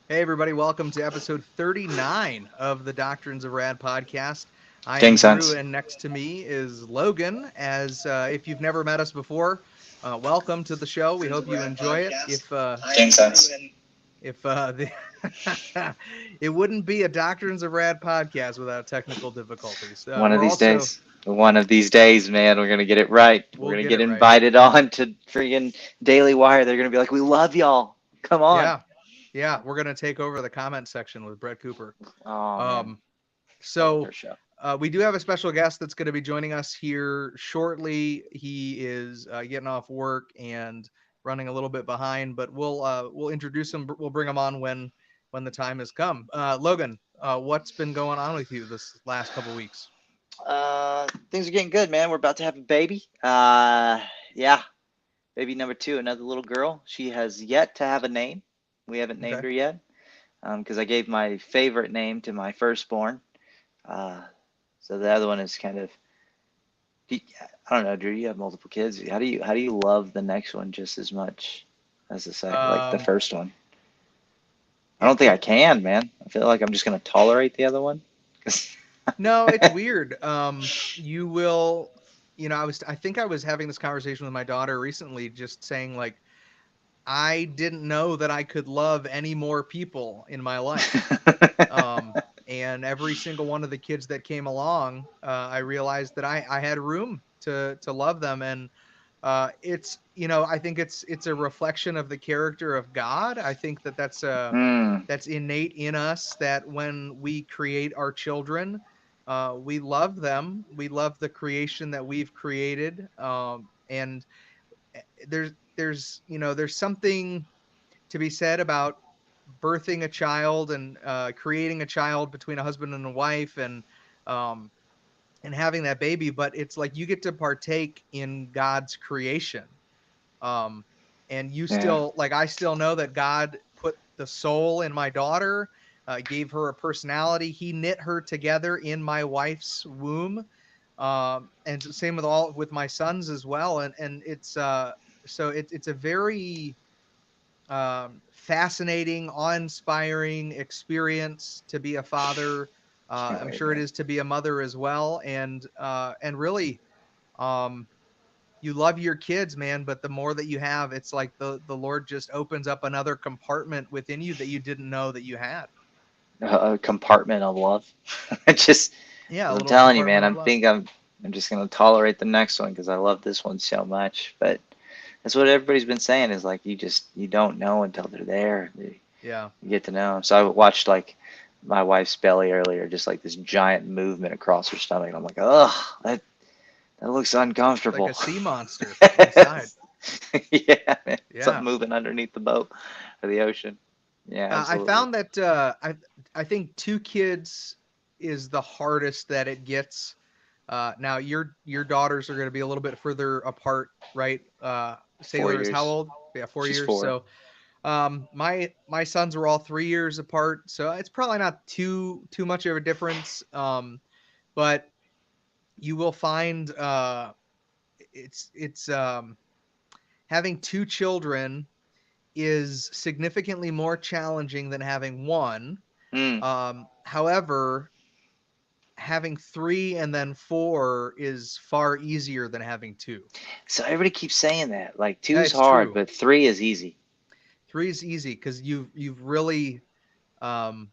Hey, everybody, welcome to episode 39 of the Doctrines of Rad podcast. I am Gang Drew, signs. and next to me is Logan. As if you've never met us before, welcome to the show. We hope you enjoy it. Gang signs. If it wouldn't be a Doctrines of Rad podcast without technical difficulties. One of We're these also days. One of these days, man, we're gonna get it right. We're we'll gonna get get it right. invited on to freaking Daily Wire. They're gonna be like, "We love y'all. Come on." Yeah, yeah, we're gonna take over the comment section with Brett Cooper. Oh man, Um, I love so their show. we do have a special guest that's going to be joining us here shortly. He is getting off work and running a little bit behind, but we'll introduce him. We'll bring him on when the time has come. Logan, what's been going on with you this last couple weeks? Things are getting good, man. We're about to have a baby. Yeah, baby number two, another little girl. She has yet to have a name. We haven't named Okay. her yet, because I gave my favorite name to my firstborn. Uh, so the other one is kind of I don't know, Drew. You have multiple kids. How do you love the next one just as much as the Um, first one? I it don't think I it can, man. I feel like I'm just gonna tolerate the other one. 'Cause- no, it's weird. You will, I think I was having this conversation with my daughter recently, just saying like I didn't know that I could love any more people in my life. Um, and every single one of the kids that came along, I realized that I had room to love them, and it's I think it's a reflection of the character of God. I think that mm, that's innate in us, that when we create our children, we love them, we love the creation that we've created, and there's something to be said about birthing a child and creating a child between a husband and a wife, um, and having that baby. But it's like you get to partake in God's creation, um, and you yeah. still like I still know that God put the soul in my daughter, gave her a personality. He knit her together in my wife's womb, and same with all with my sons as well. And it's a very fascinating, awe-inspiring experience to be a father. Can't I'm wait, sure it man. is to be a mother as well, and really, um, you love your kids, man. But the more that you have, it's like the Lord just opens up another compartment within you that you didn't know that you had. A compartment of love. I just, Yeah, a as I'm little telling you, man. compartment of love. I'm just gonna tolerate the next one because I love this one so much. But that's what everybody's been saying is like you don't know until they're there. Yeah. You get to know them. So I watched like my wife's belly earlier, just like this giant movement across her stomach. And I'm like, ugh, that looks It's like a uncomfortable. sea monster inside. Yeah, man. Yeah. Something moving underneath the boat or the ocean. Yeah, I absolutely. found that I think two kids is the hardest that it gets. Now your daughters are going to be a little bit further apart, right? Four Sailor is how years. old? Yeah, 4 She's years. four. So my sons were all 3 years apart, so it's probably not too much of a difference. But you will find it's having two children is significantly more challenging than having one. Mm. However, having three and then four is far easier than having two. So everybody keeps saying that. Like Yeah, two's it's hard, true. but three is easy. Three is easy because you've really um,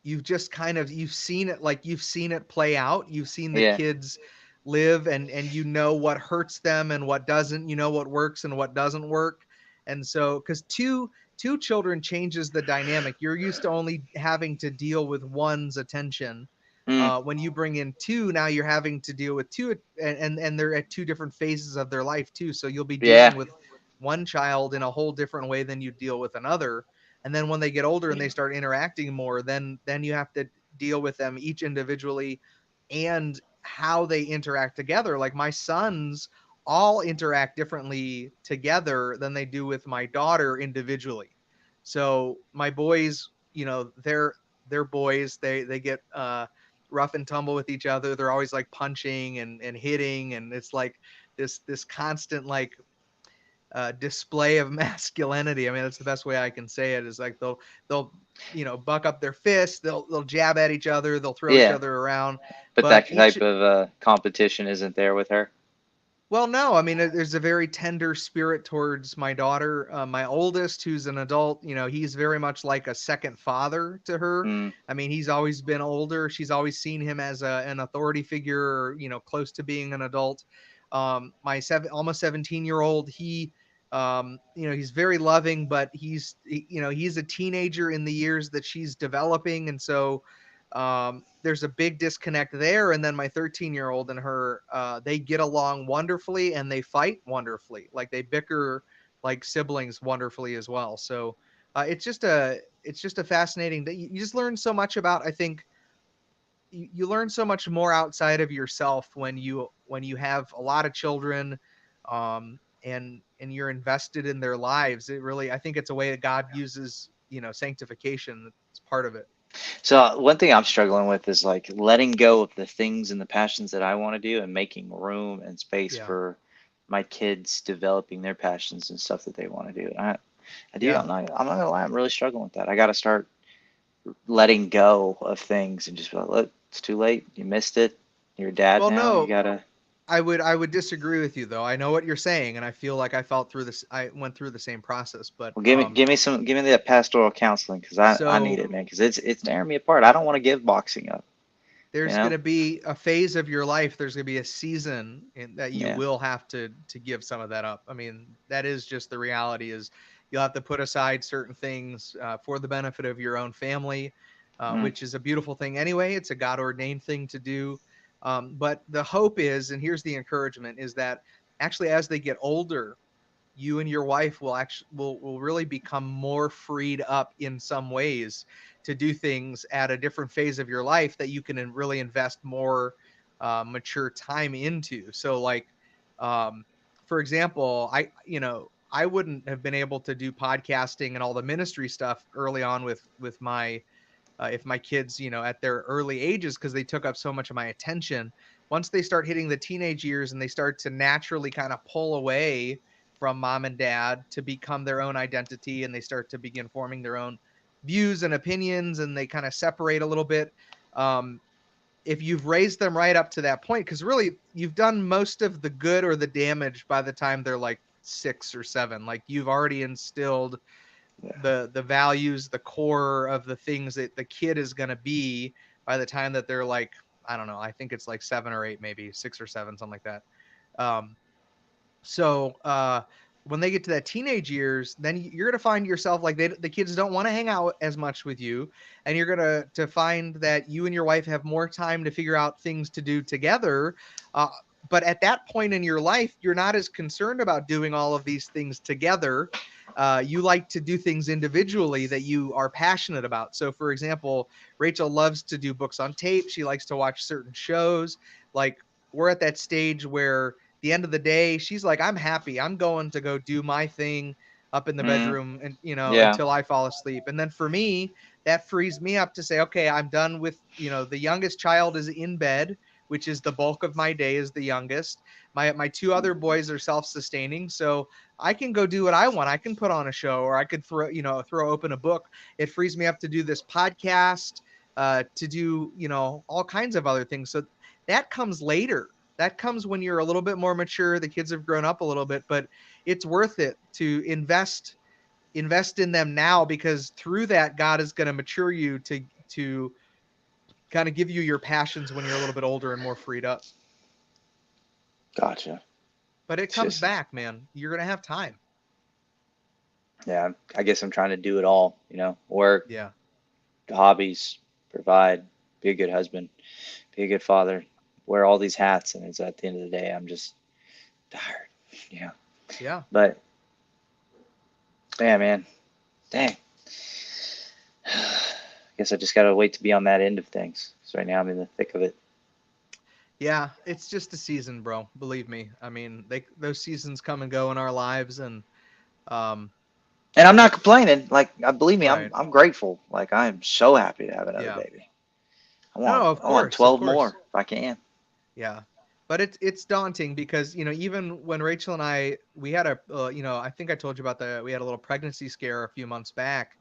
you've just kind of you've seen it play out. You've seen the Yeah. kids live, and you know what hurts them and what doesn't. You know what works and what doesn't work. And so because two children changes the dynamic. You're used to only having to deal with one's attention. Mm. When you bring in two, now you're having to deal with two, and they're at two different phases of their life too. So you'll be Yeah. dealing with one child in a whole different way than you deal with another. And then when they get older and they start interacting more, then you have to deal with them each individually and how they interact together. Like my sons all interact differently together than they do with my daughter individually. So my boys, they're boys. They get rough and tumble with each other. They're always like punching and hitting, and it's like this constant like display of masculinity. I mean, that's the best way I can say it. Is like they'll buck up their fists, they'll jab at each other, they'll throw each Yeah, other around, but but that each type of competition isn't there with her. well, no, I mean, there's a very tender spirit towards my daughter. My oldest, who's an adult, he's very much like a second father to her. Mm, I mean, he's always been older. She's always seen him as an authority figure, or, close to being an adult. My almost 17-year-old, he's very loving, but he's a teenager in the years that she's developing, and so there's a big disconnect there. And then my 13-year-old and her, they get along wonderfully and they fight wonderfully. Like they bicker like siblings wonderfully as well. So it's just a fascinating that you just learn so much about. I think you learn so much more outside of yourself when you have a lot of children, and you're invested in their lives. It really, I think it's a way that God uses, sanctification. It's part of it. so one thing I'm struggling with is like letting go of the things and the passions that I want to do and making room and space Yeah. for my kids developing their passions and stuff that they want to do. I do. Yeah. I'm not gonna lie. I'm really struggling with that. I got to start letting go of things and just be like, look, it's too late. You missed it. You're a dad Well, now. You no, gotta. I would disagree with you though. I know what you're saying, and I feel like I went through the same process. But Well, give me that pastoral counseling because I need so it, man. Because it's tearing me apart. I don't want to give boxing up. You there's going know? to be a phase of your life. There's going to be a season that you Yeah. will have to give some of that up. I mean, that is just the reality. Is you'll have to put aside certain things for the benefit of your own family, Mm, which is a beautiful thing anyway. It's a God ordained thing to do. But the hope is, and here's the encouragement, is that actually as they get older, you and your wife will really become more freed up in some ways to do things at a different phase of your life that you can really invest more mature time into. So like, um, for example, I wouldn't have been able to do podcasting and all the ministry stuff early on with my if my kids, at their early ages, because they took up so much of my attention. Once they start hitting the teenage years and they start to naturally kind of pull away from mom and dad to become their own identity, and they start to begin forming their own views and opinions, and they kind of separate a little bit. Um, if you've raised them right up to that point, because really you've done most of the good or the damage by the time they're like 6 or 7. Like you've already instilled yeah. the values, the core of the things that the kid is going to be by the time that they're like, I don't know, I think it's like 7 or 8, maybe 6 or 7, something like that. So when they get to that teenage years, then you're gonna find yourself like the kids don't want to hang out as much with you, and you're gonna to find that you and your wife have more time to figure out things to do together. Uh, but at that point in your life, you're not as concerned about doing all of these things together. You like to do things individually that you are passionate about. So, for example, Rachel loves to do books on tape. She likes to watch certain shows. Like we're at that stage where the end of the day, she's like, I'm happy. I'm going to go do my thing up in the Mm, bedroom and yeah. until I fall asleep. And then for me, that frees me up to say, okay, I'm done with, the youngest child is in bed, which is the bulk of my day is the youngest. My two other boys are self-sustaining, so I can go do what I want. I can put on a show, or I could throw open a book. It frees me up to do this podcast, to do, all kinds of other things. So that comes later. That comes when you're a little bit more mature, the kids have grown up a little bit, but it's worth it to invest in them now, because through that God is going to mature you to kind of give you your passions when you're a little bit older and more freed up. Gotcha. But it It's comes just, back, man. You're going to have time. yeah. I guess I'm trying to do it all. Work, Yeah. hobbies, provide, be a good husband, be a good father, wear all these hats, and it's at the end of the day, I'm just tired. Yeah. Yeah. But yeah, man, dang. Guess I just gotta wait to be on that end of things. So right now I'm in the thick of it. Yeah, it's just a season, bro. Believe me. I mean, those seasons come and go in our lives, and um And I'm not it complaining. Like, believe me, I'm right. I'm grateful. Like, I am so happy to have another Yeah. baby. No, of I want course. Of 12 more course. if I can. Yeah. but it's daunting because even when Rachel and we had a I think I told you about we had a little pregnancy scare a few months back,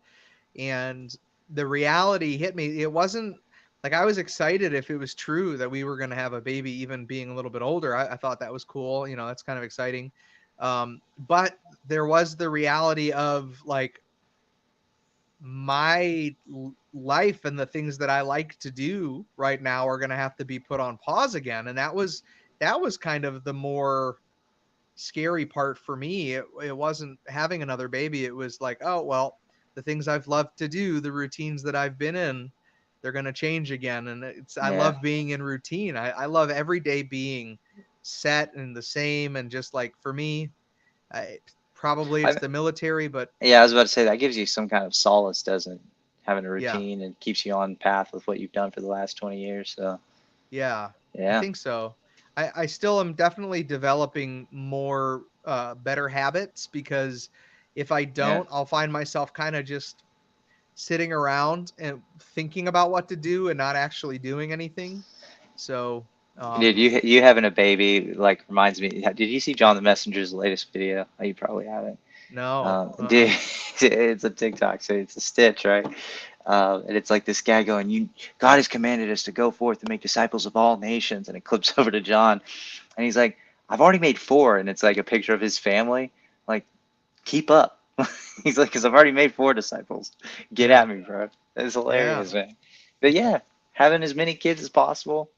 and the reality hit me. It wasn't like I was excited if it was true that we were going to have a baby, even being a little bit older. I thought that was cool. That's kind of exciting. But there was the reality of like my life and the things that I like to do right now are going to have to be put on pause again. And that was kind of the more scary part for me. It wasn't having another baby. It was like, oh, well, the things I've loved to do, the routines that I've been in, they're going to change again. And I Yeah. love being in routine. I love every day being set and the same. And just like for me, probably it's I, the military, but yeah, I was about to say that gives you some kind of solace, doesn't it? Having a yeah, routine and keeps you on path with what you've done for the last 20 years. So, yeah, I yeah, think so. I still am definitely developing more better habits because if I yeah. don't, I'll find myself kind of just sitting around and thinking about what to do and not actually doing anything. So, Dude, you having a baby like reminds me. Did you see John the Messenger's latest video? Oh, you probably haven't. no, Dude, it's a TikTok, so it's a stitch, right? And it's like this guy going, "You, God has commanded us to go forth and make disciples of all nations." And it clips over to John, and he's like, "I've already made four," and it's like a picture of his family. Like, keep up. He's like, "Cause I've already made four disciples. Get yeah, at me, bro." It's yeah. hilarious, man. But yeah, having as many kids as possible.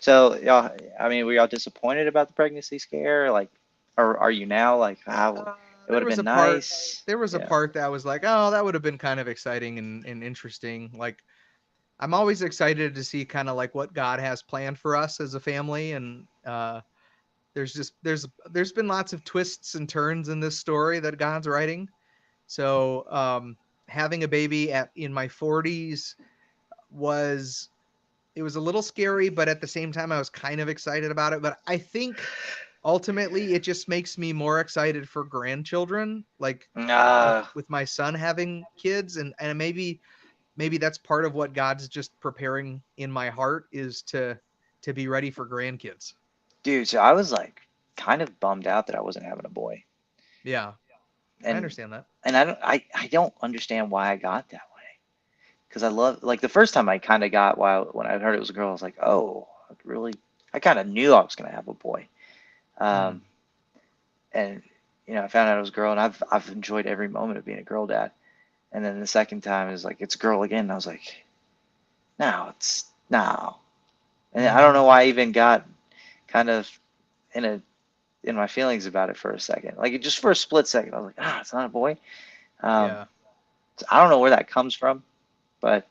So, y'all, I mean, were y'all disappointed about the pregnancy scare? Like, or are you now like, wow, Uh, it would there have was been a part. nice? There was a Yeah. part that was like, oh, that would have been kind of exciting and interesting. Like, I'm always excited to see kind of like what God has planned for us as a family, and there's been lots of twists and turns in this story that God's writing. So having a baby in my 40s was it was a little scary, but at the same time I was kind of excited about it. But I think ultimately it just makes me more excited for grandchildren, like Uh, with my son having kids, and maybe that's part of what God's just preparing in my heart is to be ready for grandkids. dude, so I was like kind of bummed out that I wasn't having a boy. Yeah, I And understand that. I don't understand why I got that way. Because I love like the first time I kind of got while when I heard it was a girl, I was like, oh, really? I kind of knew I was gonna have a boy. Mm, Um, and I found out it was a girl, and I've enjoyed every moment of being a girl dad. And then the second time is like it's a girl again, and I was like, no, it's no. And I don't mm-hmm. know why I even got kind of in a in my feelings about it for a second. Like just for a split second, I was like, it's not a boy. Um, Yeah, so I don't know where that comes from, but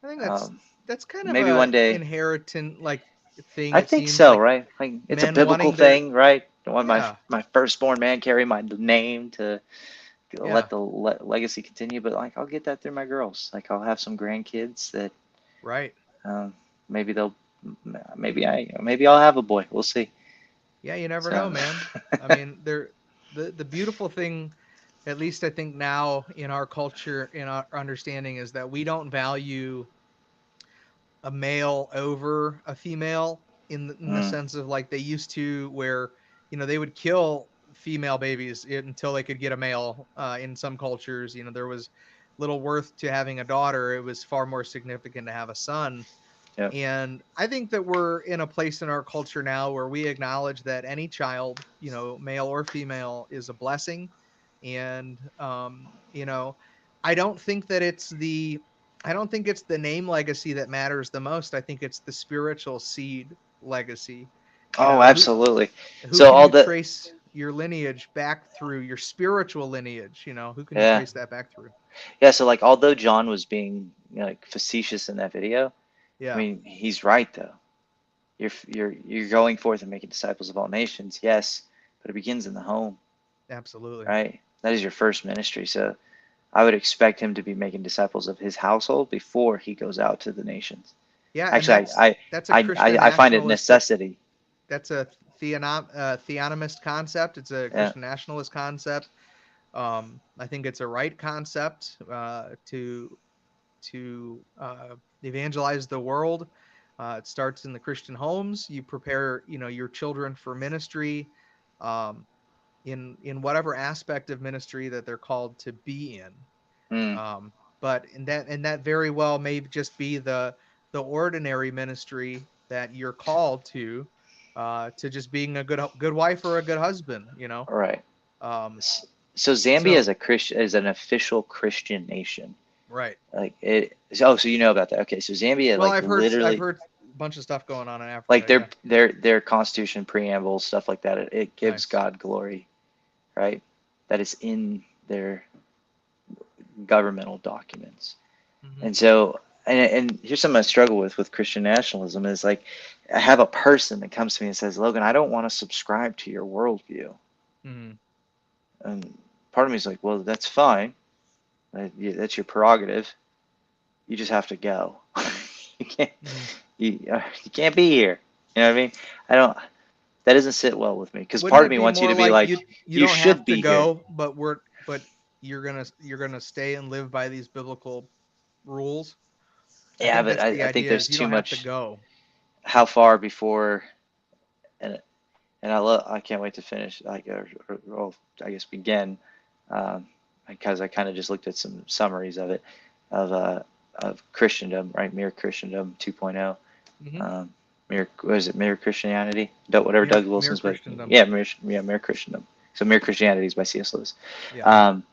I think that's um, that's kind of maybe a one day. inheritant like thing. I It think seems so, like right? Like it's a men biblical wanting to. thing, right? I want my Yeah, my firstborn man carry my name to yeah, let the legacy continue. But like I'll get that through my girls. Like I'll have some grandkids that right. um, maybe they'll maybe I'll have a boy. We'll see. Yeah, you never know, So man. I mean, the beautiful thing, at least I think now in our culture, in our understanding, is that we don't value a male over a female in the mm, sense of like they used to, where they would kill female babies until they could get a male. In some cultures, there was little worth to having a daughter. It was far more significant to have a son. yeah. And I think that we're in a place in our culture now where we acknowledge that any child, male or female, is a blessing. And, I don't think that I don't think it's the name legacy that matters the most. I think it's the spiritual seed legacy. Oh, Who absolutely. who So can all you the trace your lineage back through, your spiritual lineage? Who can you yeah trace that back through? yeah. So like although John was being like facetious in that video, I Yeah, mean he's right though. You're going forth and making disciples of all nations, yes, but it begins in the home, absolutely. right? That is your first ministry. So I would expect him to be making disciples of his household before he goes out to the nations. Yeah, and Actually, that's a Christian I find it nationalistic. necessity. That's a theonomist concept. It's a Yeah, Christian nationalist concept. I think it's a right concept to evangelize the world. It starts in the Christian homes. You prepare, your children for ministry, um, in whatever aspect of ministry that they're called to be in. Mm, Um, but and that very well may just be the ordinary ministry that you're called to just being a good wife or a good husband. all right. Um, So Zambia so is an official Christian nation. right. Like it. Oh, so you know about that? Okay, so Zambia, Well, like I've literally, heard a bunch of stuff going on in like Africa. Yeah. their constitution, preamble, stuff like that. It gives Nice. God glory, right? That is in their governmental documents. Hmm. And so, and here's something I struggle with Christian nationalism is like, I have a person that comes to me and says, Logan, I don't want to subscribe to your worldview. Hmm. And part of me is like, well, that's fine. That's your prerogative. You just have to go. You can't, Hmm. you can't be here. You know what I mean? I don't, that doesn't sit well with me because Wouldn't part of it me be wants you more to be like like, you you don't should have to be here. go, but you're gonna stay and live by these biblical rules? I Yeah, think but that's the I think idea there's is you too don't have to much. go. How far before, and I can't wait to finish, like, or I guess begin, because I kind of just looked at some summaries of it, of Christendom, right? Mere Christendom 2.0. Hmm. Mere, what is it? Mere Christianity? Whatever Yeah, Doug mere Wilson's, but Christendom. yeah, Mere Christendom. So Mere Christianity is by C.S. Lewis. Yeah. Um,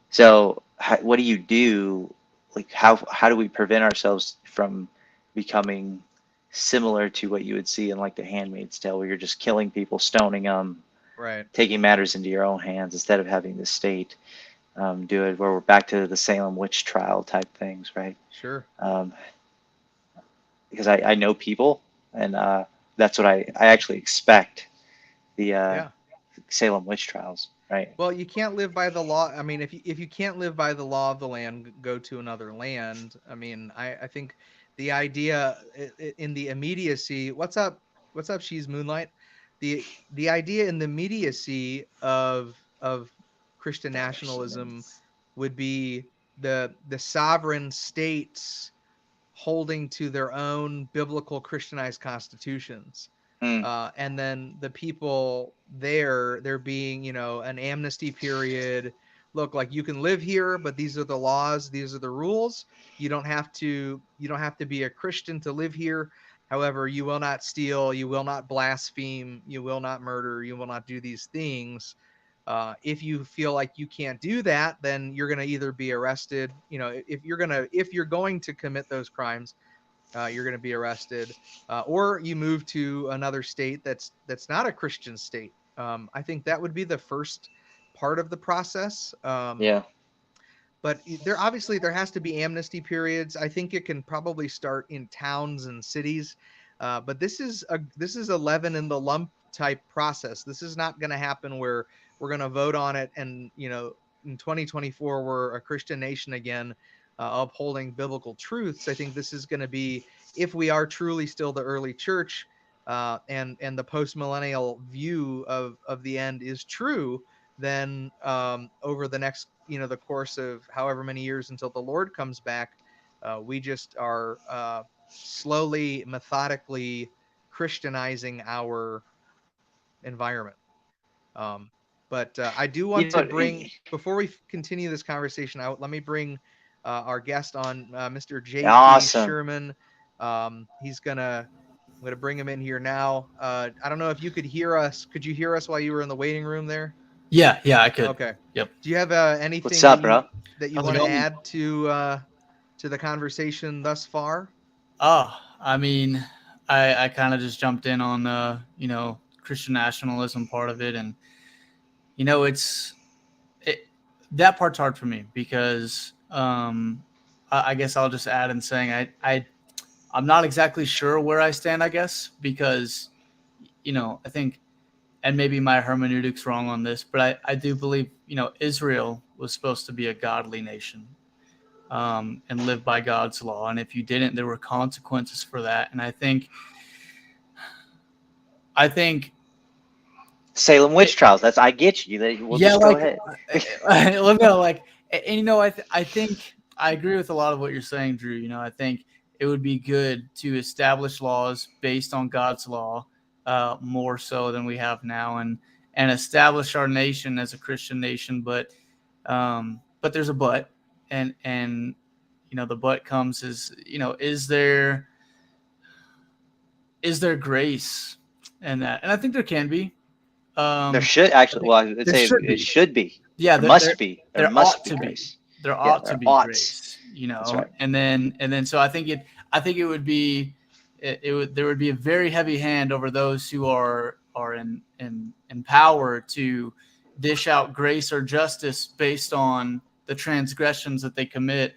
so what do you do? Like how do we prevent ourselves from becoming similar to what you would see in like The Handmaid's Tale, where you're just killing people, stoning them, Right. taking matters into your own hands instead of having the state do it? Where we're back to the Salem witch trial type things, right? Sure. Um, because I know people, and that's what I actually expect the Yeah. Salem witch trials, right? Well, you can't live by the law. I mean, if you can't live by the law of the land, go to another land. I mean, I think the idea in the immediacy. What's up? She's Moonlight. The idea in the immediacy of Christian nationalism would be the sovereign states holding to their own biblical Christianized constitutions. Mm, And then the people there being, an amnesty period. Look, like you can live here, but these are the laws, these are the rules. You don't have to be a Christian to live here. However, you will not steal, you will not blaspheme, you will not murder, you will not do these things. If you feel like you can't do that, then you're going to either be arrested. If you're going to commit those crimes, you're going to be arrested, or you move to another state that's not a Christian state. I think that would be the first part of the process. yeah. But there has to be amnesty periods. I think it can probably start in towns and cities. But this is a leaven in the lump type process. This is not going to happen where we're going to vote on it, and in 2024 we're a Christian nation again, upholding biblical truths. I think this is going to be, if we are truly still the early church, and the post millennial view of the end is true, then over the next, the course of however many years until the Lord comes back, we just are slowly, methodically Christianizing our environment. Um, but I do You want know to what? bring, before we continue this conversation out, let me bring our guest on, Mr. JP Awesome. Sherman. I'm gonna bring him in here now. I don't know if you could hear us. Could you hear us while you were in the waiting room there? Yeah, yeah, I could. Okay. Yep. Do you have What's anything that up, you bro? that you How's it want to going? add to the conversation thus far? Oh, I mean, I kind of just jumped in on Christian nationalism part of it, and it's it that part's hard for me because I guess I'll just add in saying I'm not exactly sure where I stand. I guess because I think, and maybe my hermeneutics wrong on this, but I do believe Israel was supposed to be a godly nation, and live by God's law. And if you didn't, there were consequences for that. And I think Salem witch it, trials. I get you. We'll yeah, just go like, ahead. look at like, and I think I agree with a lot of what you're saying, Drew. I think it would be good to establish laws based on God's law, more so than we have now, and establish our nation as a Christian nation. But there's a but, and the but comes is, is there grace in that? And I think there can be. There Um, should I actually, think well, I would there say should it be. should be. Yeah, There must be. There there must ought be to be. grace. There Yeah, ought to there be ought. grace, That's right. and then so I think it would be there would be a very heavy hand over those who are in power to dish out grace or justice based on the transgressions that they commit,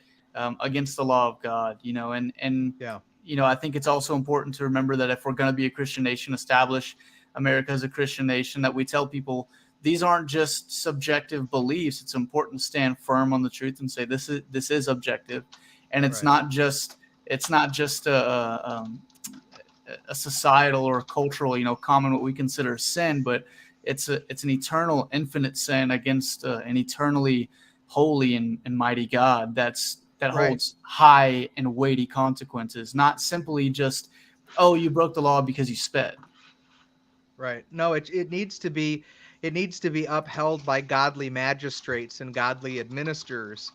against the law of God. And Yeah. I think it's also important to remember that if we're going to be a Christian nation, establish America as a Christian nation, that we tell people these aren't just subjective beliefs. It's important to stand firm on the truth and say this is objective, and it's Right. not just a societal or a cultural, common what we consider sin, but it's an eternal, infinite sin against an eternally holy and mighty God that Right. holds high and weighty consequences, not simply just, oh, you broke the law because you sped. Right. No, it needs to be upheld by godly magistrates and godly administrators,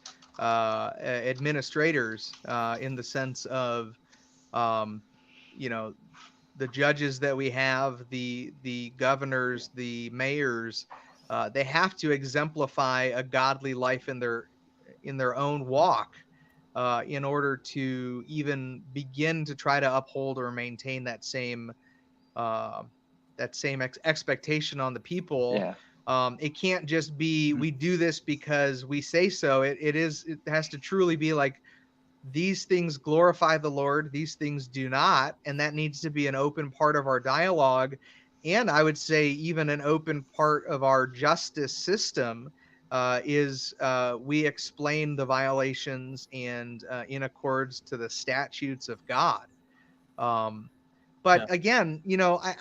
in the sense of, um, you know, the judges that we have, the governors, the mayors, they have to exemplify a godly life in their own walk, in order to even begin to try to uphold or maintain uh, that same expectation on the people. Yeah. It can't just be we do this because we say so. It has to truly be like, these things glorify the Lord, these things do not, and that needs to be an open part of our dialogue, and I would say even an open part of our justice system. Is we explain the violations and, in accords to the statutes of God. Um, but Yeah. again,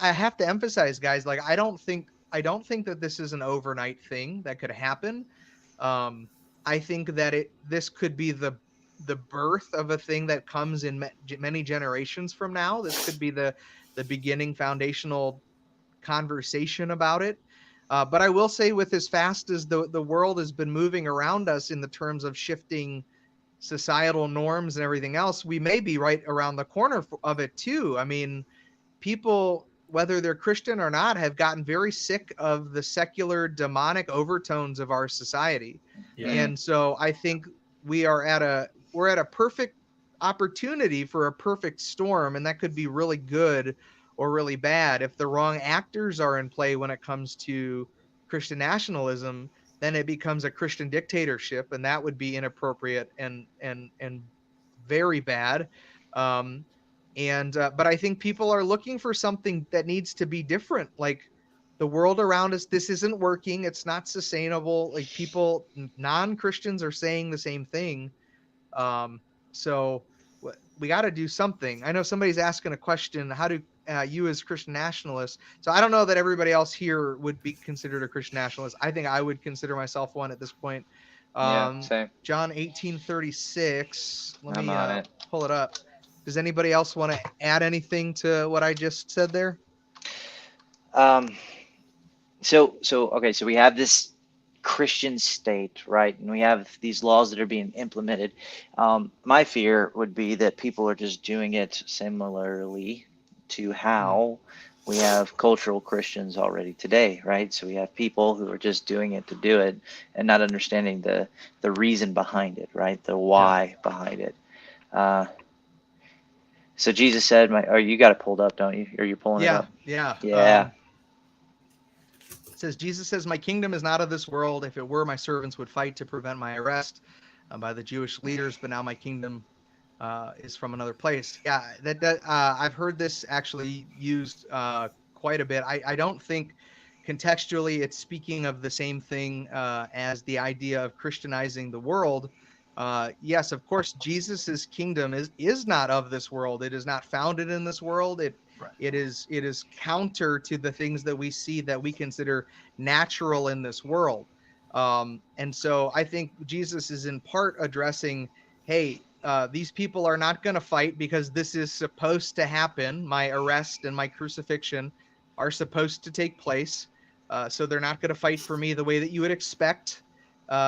I have to emphasize, guys, like I don't think that this is an overnight thing that could happen. Um, I think that this could be the birth of a thing that comes in many generations from now. This could be the beginning foundational conversation about it. But I will say, with as fast as the world has been moving around us in the terms of shifting societal norms and everything else, we may be right around the corner of it too. I mean, people, whether they're Christian or not, have gotten very sick of the secular demonic overtones of our society. Yeah. Mhm. And so I think we're at a perfect opportunity for a perfect storm, and that could be really good or really bad. If the wrong actors are in play when it comes to Christian nationalism, then it becomes a Christian dictatorship, and that would be inappropriate and very bad. Um, and but I think people are looking for something that needs to be different. Like, the world around us, this isn't working. It's not sustainable. Like, people, non-Christians are saying the same thing. Um, so we got to do something. I know somebody's asking a question. How do you, as Christian nationalists? So I don't know that everybody else here would be considered a Christian nationalist. I think I would consider myself one at this point. Yeah. Um, Same. John 18:36. Let I'm me on it. pull it up. Does anybody else want to add anything to what I just said there? Um. So okay. So we have this Christian state, right? And we have these laws that are being implemented. My fear would be that people are just doing it similarly to Mm, how we have cultural Christians already today, right? So we have people who are just doing it to do it and not understanding the reason behind it, right? The yeah. why behind it. Uh, so Jesus said, "My," or you got it pulled up, don't you? Or you're pulling it Yeah. up? Yeah. Yeah. It says, Jesus says, "My kingdom is not of this world. If it were, my servants would fight to prevent my arrest by the Jewish leaders, but now my kingdom is from another place." Yeah, I've heard this actually used quite a bit. I don't think contextually it's speaking of the same thing as the idea of Christianizing the world. Yes, of course, Jesus's kingdom is not of this world. It is not founded in this world. It Right. it is it is counter to the things that we see that we consider natural in this world. And so I think Jesus is in part addressing, hey, these people are not going to fight because this is supposed to happen. My arrest and my crucifixion are supposed to take place. So they're not going to fight for me the way that you would expect.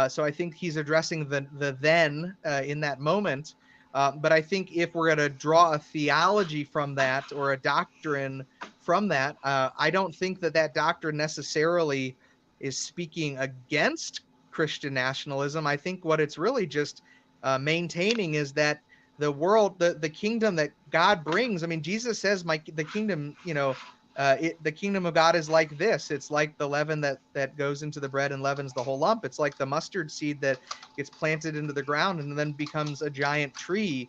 So I think he's addressing the then in that moment. But I think if we're going to draw a theology from that or a doctrine from that, I don't think that that doctrine necessarily is speaking against Christian nationalism. I think what it's really just maintaining is that the world, the kingdom that God brings. I mean, Jesus says, the kingdom, the kingdom of God is like this. It's like the leaven that goes into the bread and leavens the whole lump. It's like the mustard seed that gets planted into the ground and then becomes a giant tree.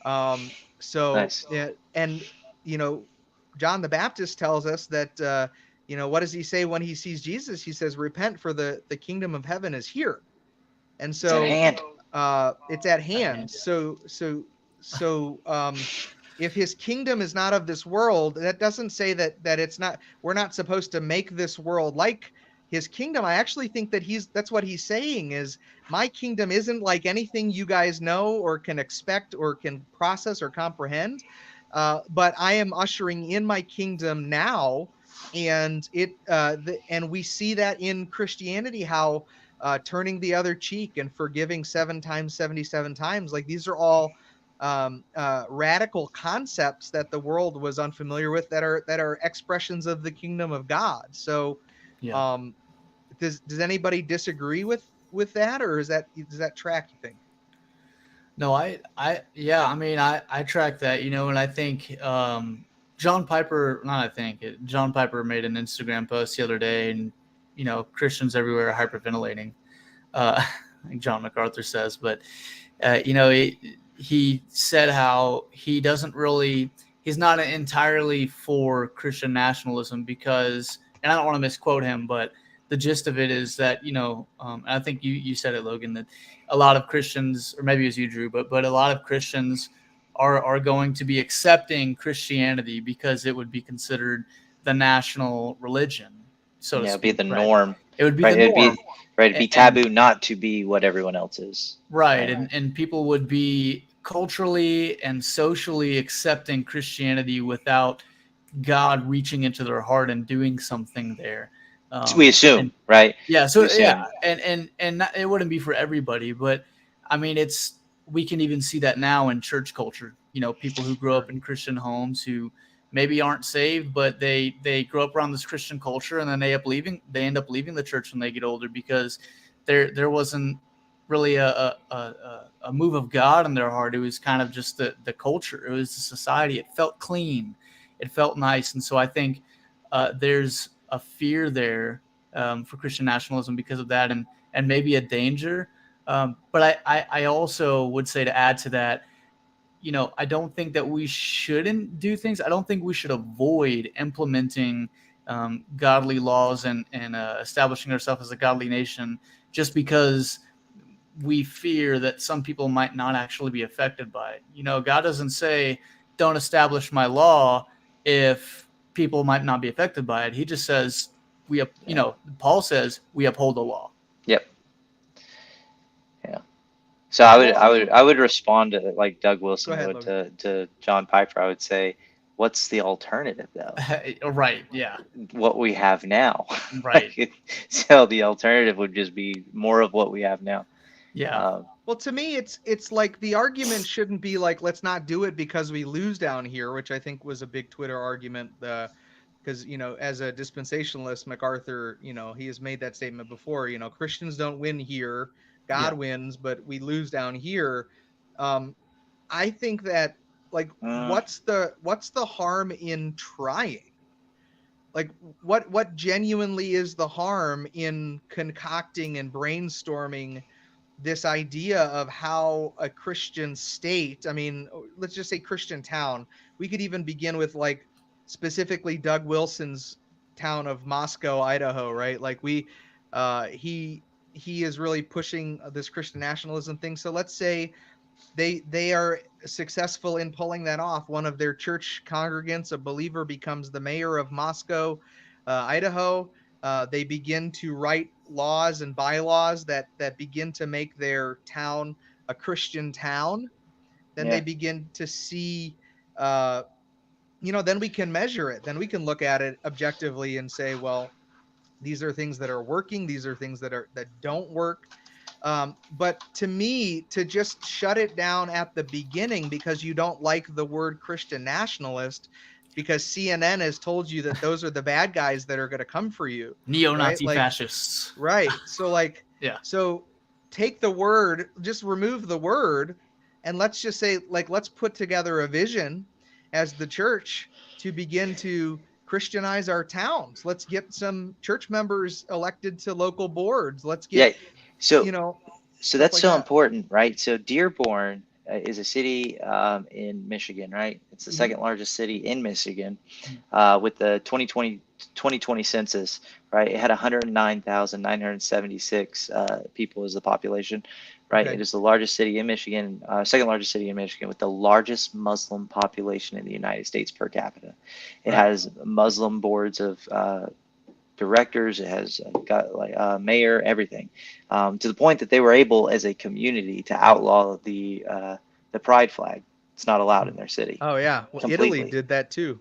So Nice. yeah, and you know, John the Baptist tells us that what does he say when he sees Jesus? He says, "Repent, for the kingdom of heaven is here." And It's at so hand. it's at At hand. hand. So if his kingdom is not of this world, that doesn't say that it's not. We're not supposed to make this world like his kingdom. I actually think that that's what he's saying is, my kingdom isn't like anything you guys know or can expect or can process or comprehend. But I am ushering in my kingdom now, and and we see that in Christianity, how turning the other cheek and forgiving 7 times 77 times, like these are all radical concepts that the world was unfamiliar with, that are expressions of the kingdom of God. So Yeah. um, does anybody disagree with that, or does that track, you think? No, yeah, I mean, I track that, and I think John Piper, not I think, John Piper made an Instagram post the other day, and Christians everywhere are hyperventilating, like John MacArthur says, but he said how he's not entirely for Christian nationalism because, and I don't want to misquote him, but the gist of it is that, I think you said it, Logan, that a lot of Christians, or maybe it was you, Drew, but a lot of Christians are going to be accepting Christianity because it would be considered the national religion, so to Yeah, it'd be speak, the right? norm, It would be right? the norm. It'd be And taboo not to be what everyone else is. right, Right. and people would be culturally and socially accepting Christianity without God reaching into their heart and doing something there. So we assume, And right? yeah, We so yeah, assume. it wouldn't be for everybody, but I mean, we can even see that now in church culture. People who grow up Sure. in Christian homes who maybe aren't saved, but they grow up around this Christian culture, and then they end up leaving the church when they get older because there wasn't really a move of God in their heart. It was kind of just the culture. It was the society. It felt clean. It felt nice. And so I think there's a fear there for Christian nationalism because of that, and maybe a danger. But I also would say, to add to that, I don't think that we shouldn't do things. I don't think we should avoid implementing godly laws and establishing ourselves as a godly nation just because we fear that some people might not actually be affected by it. God doesn't say, don't establish my law if people might not be affected by it. He just says, Yeah. Paul says we uphold the law. Yep. Yeah. So Well, I mean, I would respond to it like Doug go Wilson ahead, would Logan. to John Piper. I would say, what's the alternative though? Right. Yeah. What we have now. Right. So the alternative would just be more of what we have now. Yeah. Um, Well, to me, it's like the argument shouldn't be like, let's not do it because we lose down here, which I think was a big Twitter argument. Because as a dispensationalist, MacArthur, he has made that statement before. Christians don't win here, Yeah. God wins, but we lose down here. Um, I think that, like, mm, what's the harm in trying? Like, what genuinely is the harm in concocting and brainstorming this idea of how a Christian state, I mean, let's just say Christian town. We could even begin with, like, specifically Doug Wilson's town of Moscow, Idaho, right? Like, he is really pushing this Christian nationalism thing. So let's say they are successful in pulling that off. One of their church congregants, a believer, becomes the mayor of Moscow, Idaho. They begin to write laws and bylaws that begin to make their town a Christian town. then they Yeah. begin to see, uh, then we can measure it. Then we can look at it objectively and say, well, these are things that are working. These are things that don't work. But to me, to just shut it down at the beginning because you don't like the word Christian nationalist, because CNN has told you that those are the bad guys that are going to come for you, right? Neo-Nazi Like, fascists. right. So like, Yeah. so take the word, just remove the word, and let's just say, like, let's put together a vision as the church to begin to Christianize our towns. Let's get some church members elected to local boards. Let's get, Yeah. So stuff that's like so that. important, right? So Dearborn is a city in Michigan, right? It's the Mhm. second largest city in Michigan. Mhm. With the 2020 census, right? It had 109,976 people as the population, right? Okay. It is the largest city in Michigan, second largest city in Michigan, with the largest Muslim population in the United States per capita. It Right. has Muslim boards of directors. It has got like mayor, everything, to the point that they were able, as a community, to outlaw the pride flag. It's not allowed in their city Oh yeah. Well, Italy completely, did that too.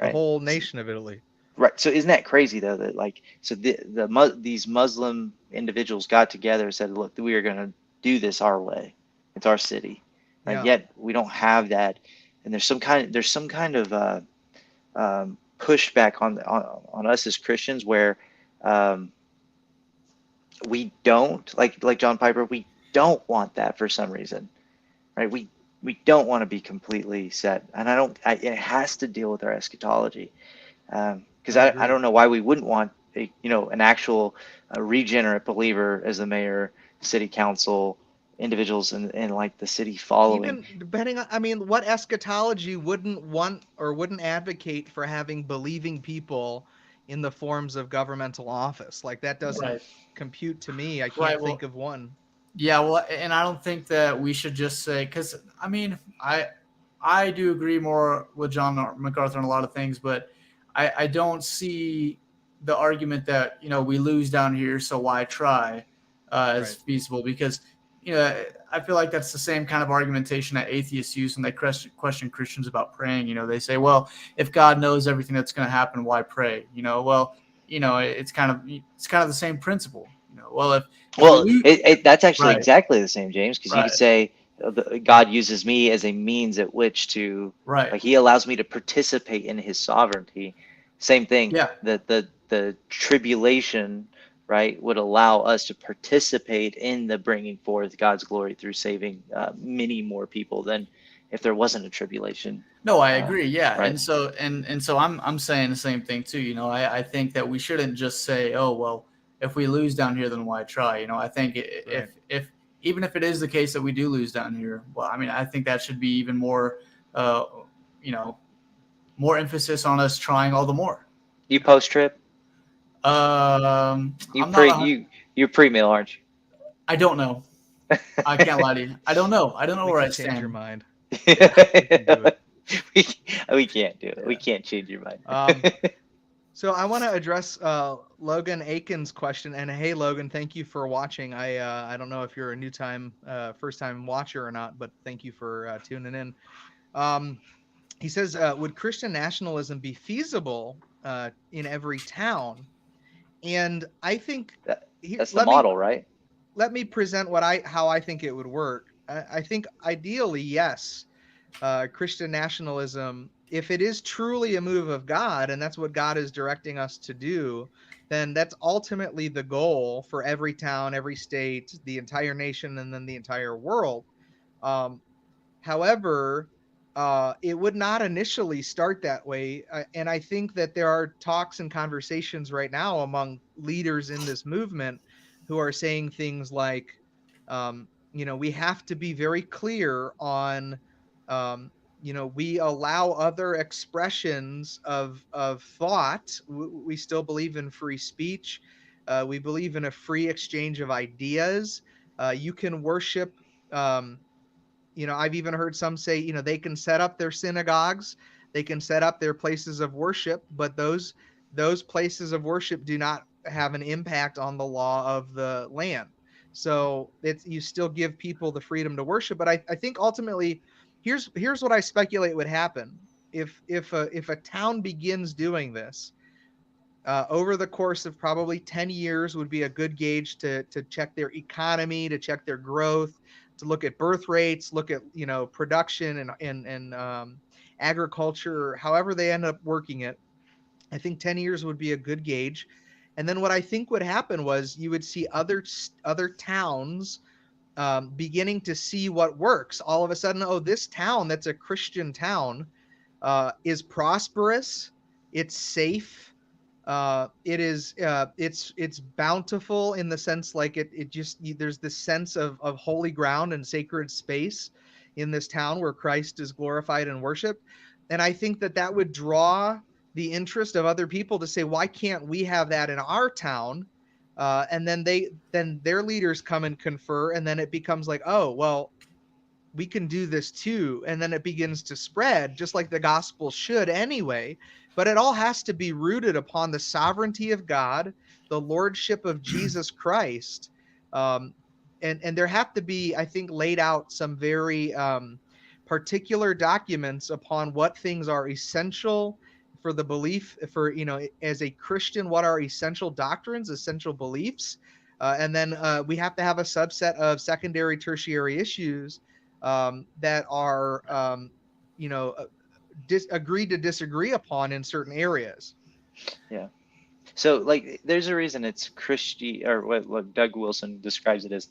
The right? whole nation of Italy. Right. So isn't that crazy though that like so these Muslim individuals got together and said, look, we are going to do this our way. It's our city. Right. Yeah. Yet we don't have that, and there's some kind of pushback on us as Christians where um, we don't like John Piper. We don't want that for some reason, right? We don't want to be completely set, and it has to deal with our eschatology. Because I I agree. don't know why we wouldn't want an actual regenerate believer as the mayor, city council, individuals, and like the city following. Even depending on, I mean, what eschatology wouldn't want or wouldn't advocate for having believing people in the forms of governmental office? Like, that doesn't Right. compute to me. I can't Right. think Well, of one. yeah. Well, and I don't think that we should just say, because I mean, I do agree more with John MacArthur on a lot of things, but I don't see the argument that we lose down here, so why try, as Right. feasible, because I feel like that's the same kind of argumentation that atheists use when they question Christians about praying. They say, well, if God knows everything that's going to happen, why pray? Well, it's kind of the same principle. Well, if we Well, lose, that's actually right, exactly the same, James, because you could right, say God uses me as a means at which to, right, like, He allows me to participate in His sovereignty. Same thing. yeah. The tribulation, right, would allow us to participate in the bringing forth God's glory through saving many more people than if there wasn't a tribulation, No, I agree. Yeah, right? and so I'm saying the same thing too. I think that we shouldn't just say, oh well, if we lose down here, then why try? I think Right. if even if it is the case that we do lose down here, well, I mean, I think that should be even more, uh, you know, more emphasis on us trying all the more. You post trip, I'm not. you're pre mill, aren't you? I don't know. I can't lie to you. I don't know. I don't know We where I can change your stand. mind. we, We can do it. we can't do it. We Yeah. can't change your mind. So I want to address Logan Aiken's question. And hey, Logan, thank you for watching. I don't know if you're a first time watcher or not, but thank you for tuning in. Um, he says, would Christian nationalism be feasible in every town? And I think That, here, that's the model, right? let me present how I think it would work. I think ideally, yes, Christian nationalism, if it is truly a move of God, and that's what God is directing us to do, then that's ultimately the goal for every town, every state, the entire nation, and then the entire world. Um, However, it would not initially start that way. And I think that there are talks and conversations right now among leaders in this movement who are saying things like, we have to be very clear on, we allow other expressions of thought. We still believe in free speech. We believe in a free exchange of ideas. You can worship. Um, I've even heard some say, they can set up their synagogues, they can set up their places of worship, but those places of worship do not have an impact on the law of the land. So it's, you still give people the freedom to worship. But I think ultimately Here's what I speculate would happen if a town begins doing this. Over the course of probably 10 years would be a good gauge to check their economy, to check their growth, to look at birth rates, look at production and agriculture, however they end up working it. I think 10 years would be a good gauge. And then what I think would happen was you would see other towns beginning to see what works. All of a sudden, oh, this town that's a Christian town is prosperous, it's safe, it's bountiful in the sense like it just there's this sense of holy ground and sacred space in this town where Christ is glorified and worshiped. And I think that would draw the interest of other people to say, why can't we have that in our town? And then their leaders come and confer, and then it becomes like, oh well, we can do this too. And then it begins to spread just like the gospel should anyway. But it all has to be rooted upon the sovereignty of God, the lordship of Jesus Christ. Um, and there have to be, I think, laid out some very particular documents upon what things are essential for the belief, for, as a Christian, what are essential doctrines, essential beliefs. And then we have to have a subset of secondary, tertiary issues that are, you know, uh, agreed to disagree upon in certain areas. Yeah. So like, there's a reason it's Christi, or what Doug Wilson describes it as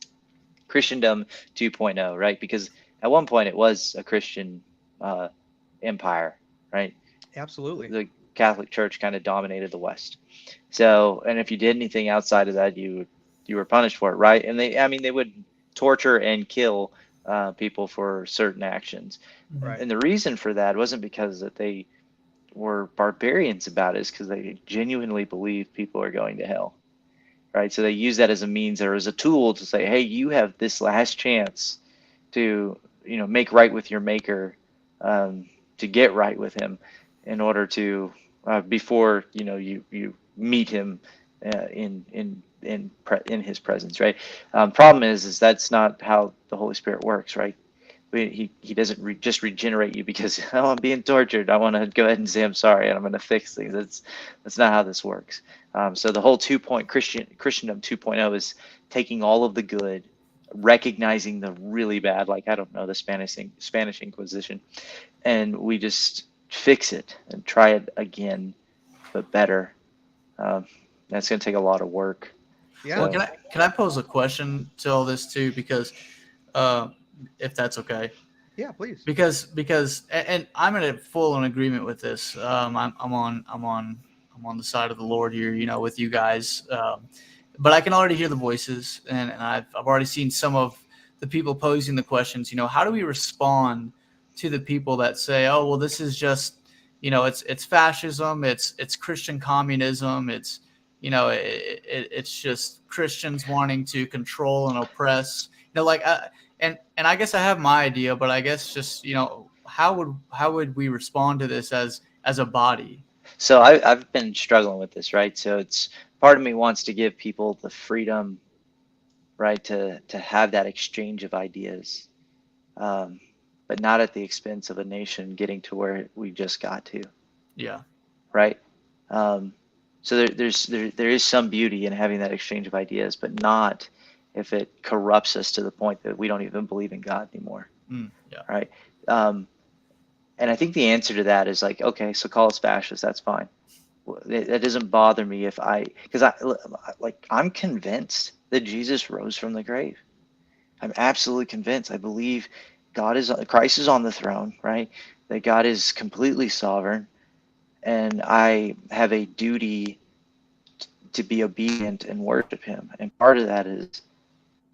Christendom 2.0, right? Because at one point it was a Christian empire, right? Absolutely. The Catholic Church kind of dominated the West. So, and if you did anything outside of that, you were punished for it, right? And they would torture and kill people for certain actions. Right. And the reason for that wasn't because that they were barbarians about it, is because they genuinely believe people are going to hell, right? So they use that as a means or as a tool to say, hey, you have this last chance to make right with your maker, to get right with him, in order to before you meet him in his presence, right? Problem is that's not how the Holy Spirit works, right? He doesn't just regenerate you because oh, I'm being tortured, I want to go ahead and say I'm sorry and I'm going to fix things. That's not how this works. So the whole Christendom 2.0 is taking all of the good, recognizing the really bad, like, I don't know, the Spanish Inquisition, and we just fix it and try it again, but better. That's going to take a lot of work. Yeah. Well, can I pose a question to all this too? Because uh, if that's okay. Yeah, please. Because and I'm in full in agreement with this. I'm on the side of the Lord here, with you guys. But I can already hear the voices, and I've already seen some of the people posing the questions. How do we respond to the people that say, "Oh, well, this is just, it's fascism, it's Christian communism, it's just Christians wanting to control and oppress." Like, and I guess I have my idea, but I guess just how would we respond to this as a body? So I've been struggling with this, right? So it's part of me wants to give people the freedom, right, to have that exchange of ideas, but not at the expense of a nation getting to where we just got to. Yeah. Right. So there is some beauty in having that exchange of ideas, but not if it corrupts us to the point that we don't even believe in God anymore. Yeah. Right. And I think the answer to that is like, okay, so call us fascists. That's fine. That doesn't bother me because I'm convinced that Jesus rose from the grave. I'm absolutely convinced. I believe Christ is on the throne, right? That God is completely sovereign, and I have a duty to be obedient and worship Him. And part of that is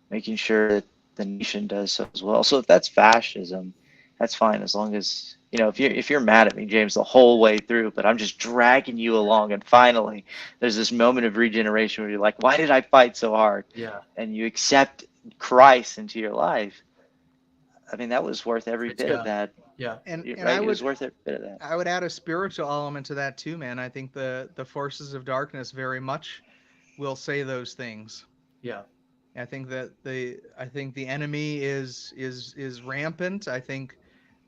making sure that the nation does so as well. So if that's fascism, that's fine, as long as if you're mad at me, James, the whole way through, but I'm just dragging you along, and finally there's this moment of regeneration where you're like, why did I fight so hard? Yeah. And you accept Christ into your life. I mean, that was worth every bit of that. Yeah. And right? It was worth every bit of that. I would add a spiritual element to that too, man. I think the forces of darkness very much will say those things. Yeah. I think that the enemy is rampant. I think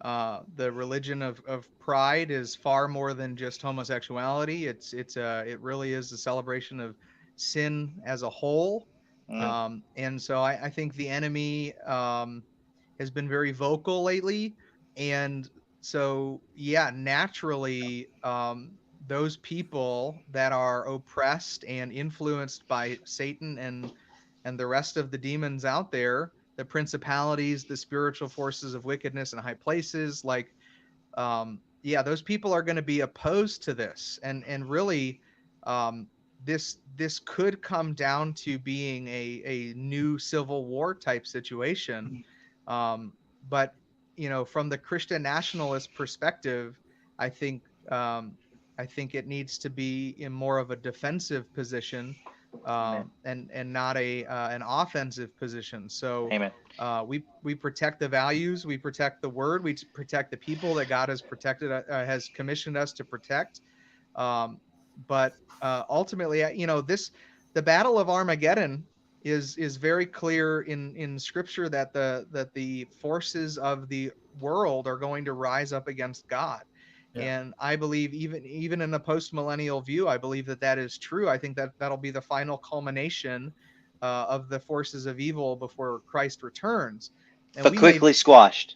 The religion of pride is far more than just homosexuality. It really is a celebration of sin as a whole. Mm, And so I think the enemy has been very vocal lately. And so, yeah, naturally, those people that are oppressed and influenced by Satan and the rest of the demons out there, the principalities, the spiritual forces of wickedness in high places, like yeah, those people are going to be opposed to this, and really, um, this could come down to being a new civil war type situation. Mhm. um, but from the Christian nationalist perspective, I think um, I think it needs to be in more of a defensive position, amen. and not a an offensive position. So Amen. we protect the values, we protect the word, we protect the people that God has protected, has commissioned us to protect. Um, but ultimately, this the Battle of Armageddon is very clear in Scripture that the forces of the world are going to rise up against God. Yeah. And I believe even in a post millennial view, I believe that is true. I think that that'll be the final culmination of the forces of evil before Christ returns. And But we may quickly squashed.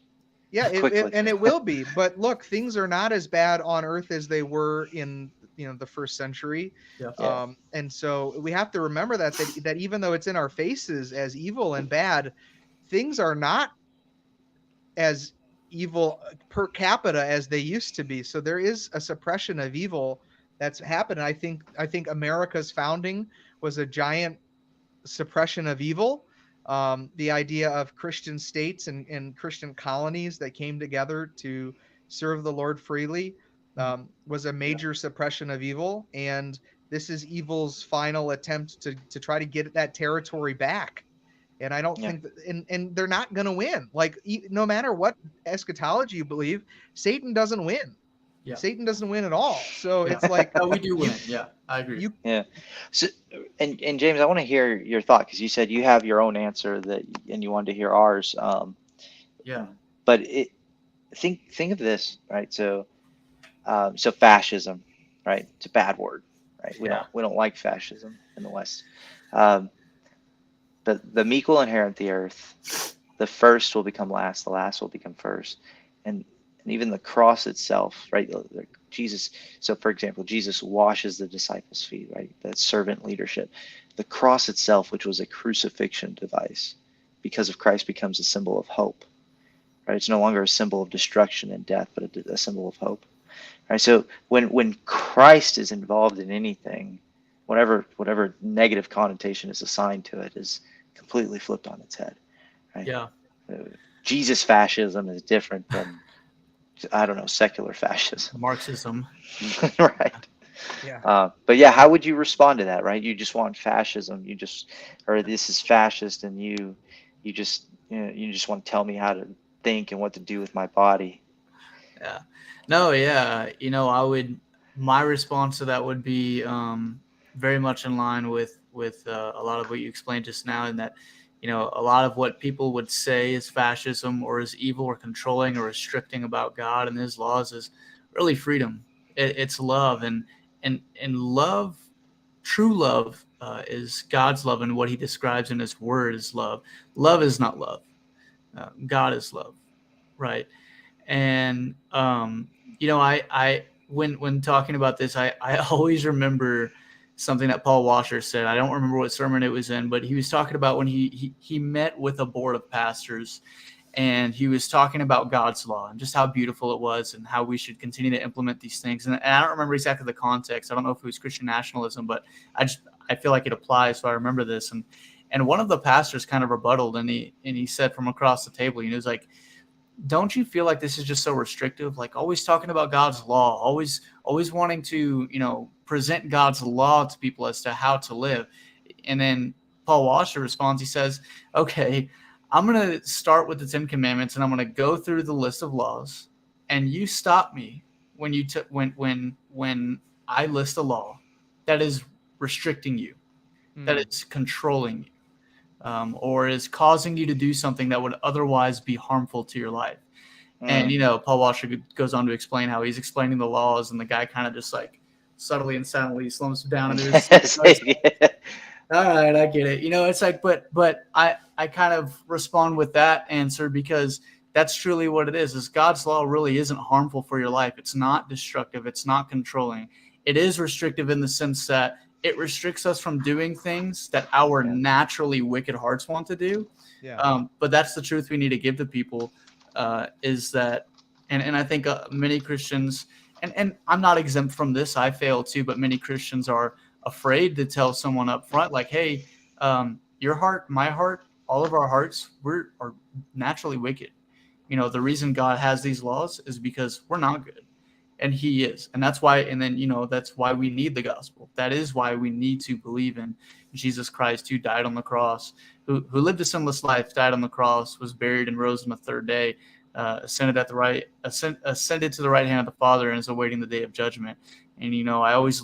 yeah, Quickly. and it will be. But look, things are not as bad on Earth as they were in the first century. Yeah. Yeah. And so we have to remember that even though it's in our faces as evil and bad, things are not as evil per capita as they used to be. So there is a suppression of evil that's happened. I think America's founding was a giant suppression of evil. The idea of Christian states and Christian colonies that came together to serve the Lord freely Mhm. was a Yeah. major suppression of evil. And this is evil's final attempt to try to get that territory back. And I don't Yeah. think that, and they're not going to win. Like, no matter what eschatology you believe, Satan doesn't win. Yeah. Satan doesn't win at all. So Yeah. it's like No, we do you win. Yeah, I agree. you Yeah. So, and James, I want to hear your thought because you said you have your own answer and you wanted to hear ours. Yeah. But think of this, right? So fascism, right? It's a bad word, right? We Yeah. don't like fascism in the West. Um, the meek will inherit the earth. The first will become last. The last will become first. And even the cross itself, right? Jesus. So, for example, Jesus washes the disciples' feet, right? That servant leadership. The cross itself, which was a crucifixion device, because of Christ, becomes a symbol of hope. Right? It's no longer a symbol of destruction and death, but a symbol of hope. Right? So when Christ is involved in anything, whatever negative connotation is assigned to it is completely flipped on its head. Right? Yeah. Uh, Jesus fascism is different than, I don't know, secular fascism. Marxism. Right. yeah. But yeah, how would you respond to that? Right? You just want fascism. Or this is fascist, and you just you just want to tell me how to think and what to do with my body. Yeah. No, yeah. My response to that would be very much in line with a lot of what you explained just now, in that, a lot of what people would say is fascism or is evil or controlling or restricting about God and his laws is really freedom. It's love, and love, true love, is God's love, and what he describes in his word is love. Love is not love. God is love, right? And I when talking about this, I always remember something that Paul Washer said. I don't remember what sermon it was in, but he was talking about when he met with a board of pastors, and he was talking about God's law and just how beautiful it was and how we should continue to implement these things. And I don't remember exactly the context. I don't know if it was Christian nationalism, but I feel like it applies, so I remember this. And one of the pastors kind of rebutted, and he said from across the table, he was like, don't you feel like this is just so restrictive? Like, always talking about God's law, always wanting to, present God's law to people as to how to live. And then Paul Washer responds, he says, okay, I'm going to start with the 10 commandments, and I'm going to go through the list of laws, and you stop me when when I list a law that is restricting you, that Hmm. is controlling you, or is causing you to do something that would otherwise be harmful to your life. And Mm. Paul Washer goes on to explain how he's explaining the laws, and the guy kind of just like subtly and silently slumps down into his seat. All right, I get it. It's like, but I kind of respond with that answer because that's truly what it is God's law really isn't harmful for your life. It's not destructive. It's not controlling. It is restrictive in the sense that it restricts us from doing things that our Yeah. naturally wicked hearts want to do. Yeah. But that's the truth we need to give to people, is that, and I think many Christians, and I'm not exempt from this, I fail too, but many Christians are afraid to tell someone up front, like, hey, your heart, my heart, all of our hearts, are naturally wicked. The reason God has these laws is because we're not good, and He is, and that's why. And then that's why we need the gospel. That is why we need to believe in Jesus Christ, who died on the cross, who lived a sinless life, died on the cross, was buried, and rose on the third day. Ascended to the right hand of the Father, and is awaiting the day of judgment. And I always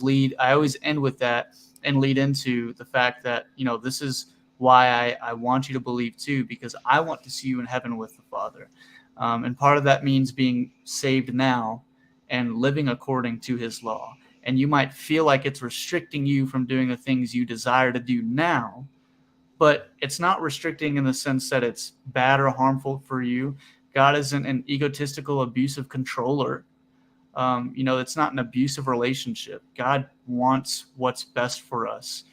end with that and lead into the fact that this is why I want you to believe too, because I want to see you in heaven with the Father. And part of that means being saved now and living according to His law. And you might feel like it's restricting you from doing the things you desire to do now, but it's not restricting in the sense that it's bad or harmful for you. God isn't an egotistical, abusive controller. It's not an abusive relationship. God wants what's best for us.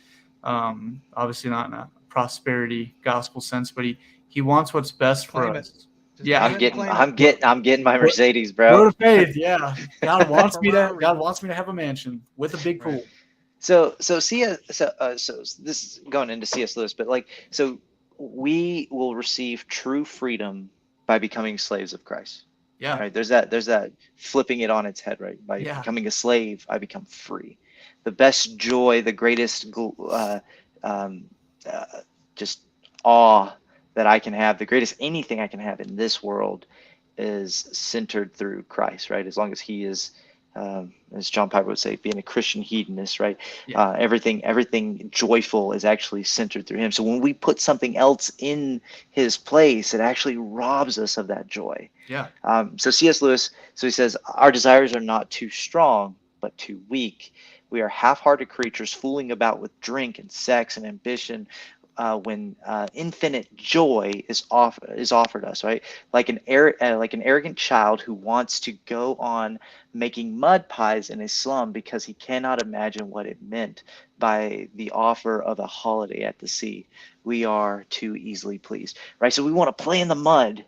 Obviously not in a prosperity gospel sense, but he wants what's best for Claim it. us. Just Yeah. name it and claim it. I'm getting my Mercedes, bro. Word of faith. Yeah. God wants me to Ferrari. have a mansion with a big pool. Right. So this is going into C.S. Lewis, but so we will receive true freedom by becoming slaves of Christ. Yeah. Right? There's that flipping it on its head, right? By Yeah. becoming a slave, I become free. The best joy, the greatest um, uh, just awe that I can have, the greatest anything I can have in this world is centered through Christ, right? As long as He is, as John Piper would say, being a Christian hedonist, right? Yeah. Everything joyful is actually centered through Him. So when we put something else in His place, it actually robs us of that joy. Yeah. So C.S. Lewis, so he says, our desires are not too strong, but too weak. We are half-hearted creatures fooling about with drink and sex and ambition, when infinite joy is offered us, right? Like an arrogant child who wants to go on making mud pies in a slum because he cannot imagine what it meant by the offer of a holiday at the sea. We are too easily pleased, right? So we want to play in the mud,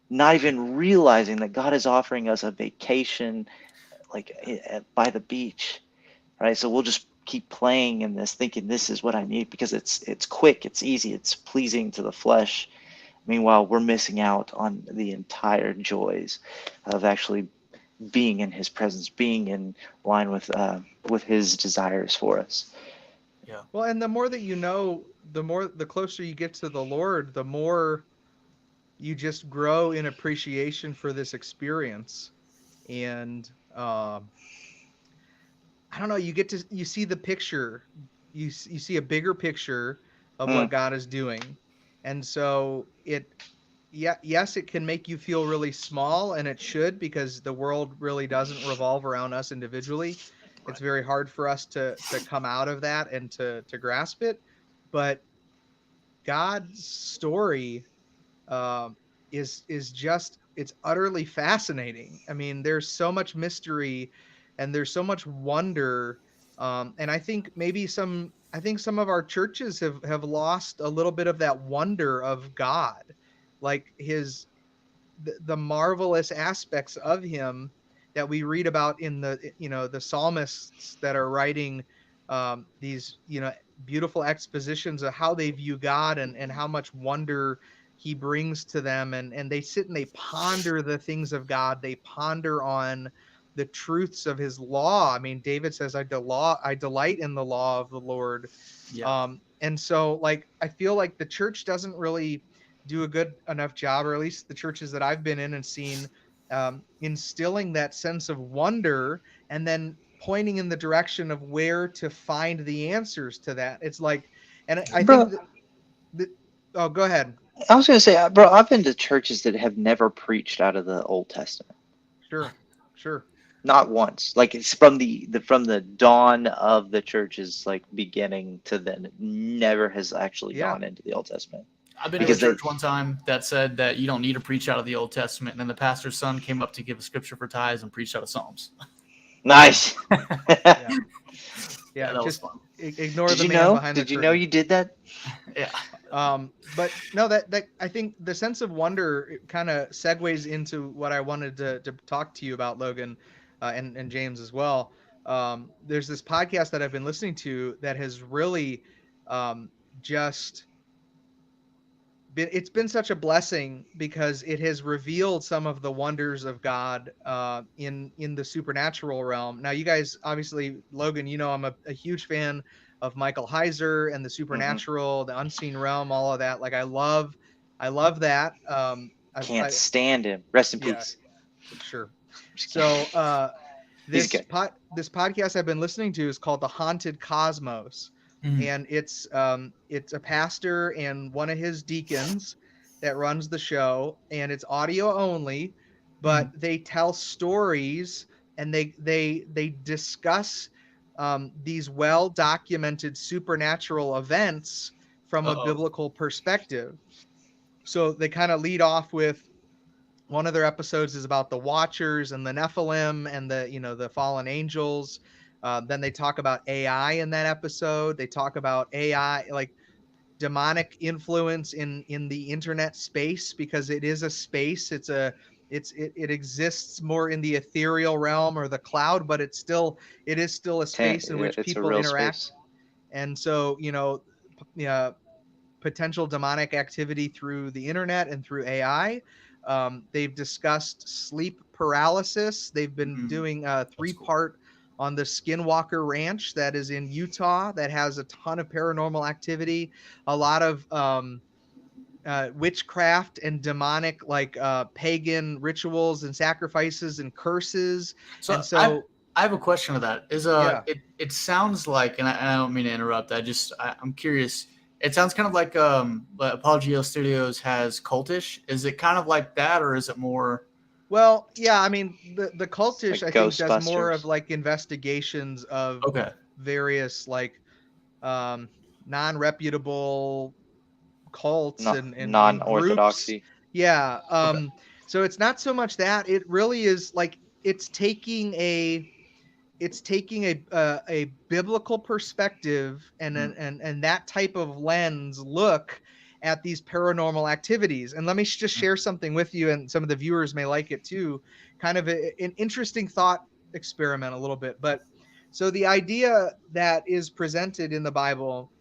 not even realizing that God is offering us a vacation by the beach, right? So we'll just keep playing in this, thinking this is what I need because it's quick, it's easy, it's pleasing to the flesh. Meanwhile, we're missing out on the entire joys of actually being in His presence, being in line with His desires for us. Yeah. Well, and the more that the closer you get to the Lord, the more you just grow in appreciation for this experience. And I don't know, you see the picture, you see a bigger picture of what Mm, God is doing. And so yes, it can make you feel really small, and it should, because the world really doesn't revolve around us individually. It's Right. very hard for us to come out of that and to grasp it. But God's story, um, is just, it's utterly fascinating. I mean, there's so much mystery, and there's so much wonder. And I think some of our churches have lost a little bit of that wonder of God, like the marvelous aspects of Him that we read about in the psalmists that are writing these beautiful expositions of how they view God, and how much wonder He brings to them, and they sit and they ponder the things of God. They ponder on the truths of His law. I mean, David says, I delight in the law of the Lord. Yeah. And so, like, I feel like the church doesn't really do a good enough job, or at least the churches that I've been in and seen, instilling that sense of wonder, and then pointing in the direction of where to find the answers to that. It's like, and I think bro. that, oh, go ahead. I was gonna say, bro, I've been to churches that have never preached out of the Old Testament. Sure, sure. Not once. Like it's from the dawn of the church's like beginning to then. It never has actually Yeah, gone into the Old Testament I've been to a because they church one time that said that you don't need to preach out of the Old Testament, and then the pastor's son came up to give a scripture for tithes and preached out of Psalms. nice. yeah, Yeah, yeah. that was Just fun. ignore Did the you man know? behind the Did you know curtain. you did that? Yeah. But no, that I think the sense of wonder kind of segues into what I wanted to talk to you about, Logan, and James as well. There's this podcast that I've been listening to that has really um, just it's been such a blessing because it has revealed some of the wonders of God in the supernatural realm. Now, you guys, obviously, Logan, I'm a huge fan of Michael Heiser and the Hmm. supernatural, the unseen realm, all of that. Like, I love that. Can't stand him. Rest in Yeah, peace. sure. Just So, kidding. He's good. this podcast I've been listening to is called The Haunted Cosmos, Mhm. and it's a pastor and one of his deacons that runs the show, and it's audio only, but Mhm. they tell stories and they discuss these well documented supernatural events from a Uh-oh. biblical perspective. So they kind of lead off with one of their episodes is about the Watchers and the Nephilim and the fallen angels. Then they talk about AI in that episode. They talk about AI, like demonic influence in the internet space, because it is a space. It exists more in the ethereal realm or the cloud, but it is still a space in which It's a people real interact. space. And so, yeah, potential demonic activity through the internet and through AI. They've discussed sleep paralysis. They've been Mhm. doing a That's three cool. part on the Skinwalker Ranch that is in Utah that has a ton of paranormal activity, a lot of witchcraft and demonic, like pagan rituals and sacrifices and curses. So And so, I have a question to that. yeah. It sounds like, and I don't mean to interrupt. I'm curious. It sounds kind of like Apologio Studios has cultish. Is it kind of like that, or is it more? Well, yeah, I mean, the cultish, Like I think, does more of Ghostbusters. like investigations of Okay. various like um non-reputable cults No, and groups. non-orthodoxy. Yeah. Okay. So it's not so much that, it really is like it's taking a biblical perspective and Mm. and that type of lens look at these paranormal activities. And let me just Mm. share something with you, and some of the viewers may like it too. Kind of an interesting thought experiment, a little bit. But so the idea that is presented in the Bible,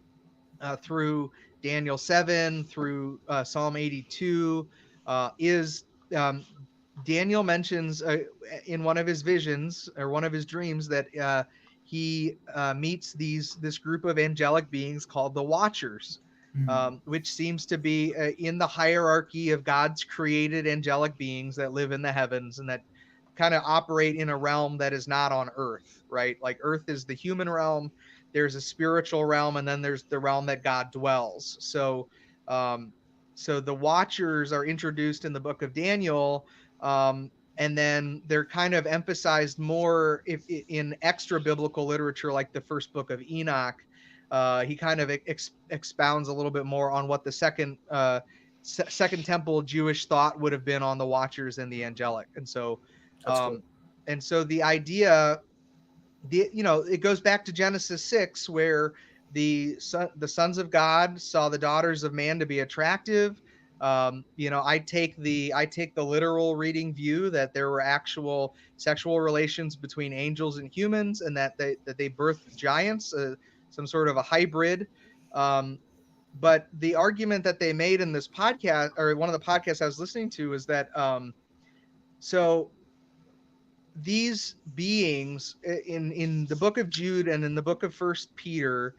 through Daniel 7, through Psalm 82, is Daniel mentions in one of his visions or one of his dreams that he meets this group of angelic beings called the Watchers, Mm. which seems to be in the hierarchy of God's created angelic beings that live in the heavens and that kind of operate in a realm that is not on earth, right? Like earth is the human realm, there's a spiritual realm, and then there's the realm that God dwells. Um, so the Watchers are introduced in the book of Daniel, and then they're kind of emphasized more if in extra biblical literature, like the first book of Enoch. He kind of expounds a little bit more on what the second temple Jewish thought would have been on the Watchers and the angelic. That's cool. Um, and so the idea, it goes back to Genesis 6, where the sons of God saw the daughters of man to be attractive. I take the literal reading view that there were actual sexual relations between angels and humans, and that they birthed giants, some sort of a hybrid. Um, but the argument that they made in this podcast, or one of the podcasts I was listening to, is that so these beings in the book of Jude and in the book of First Peter,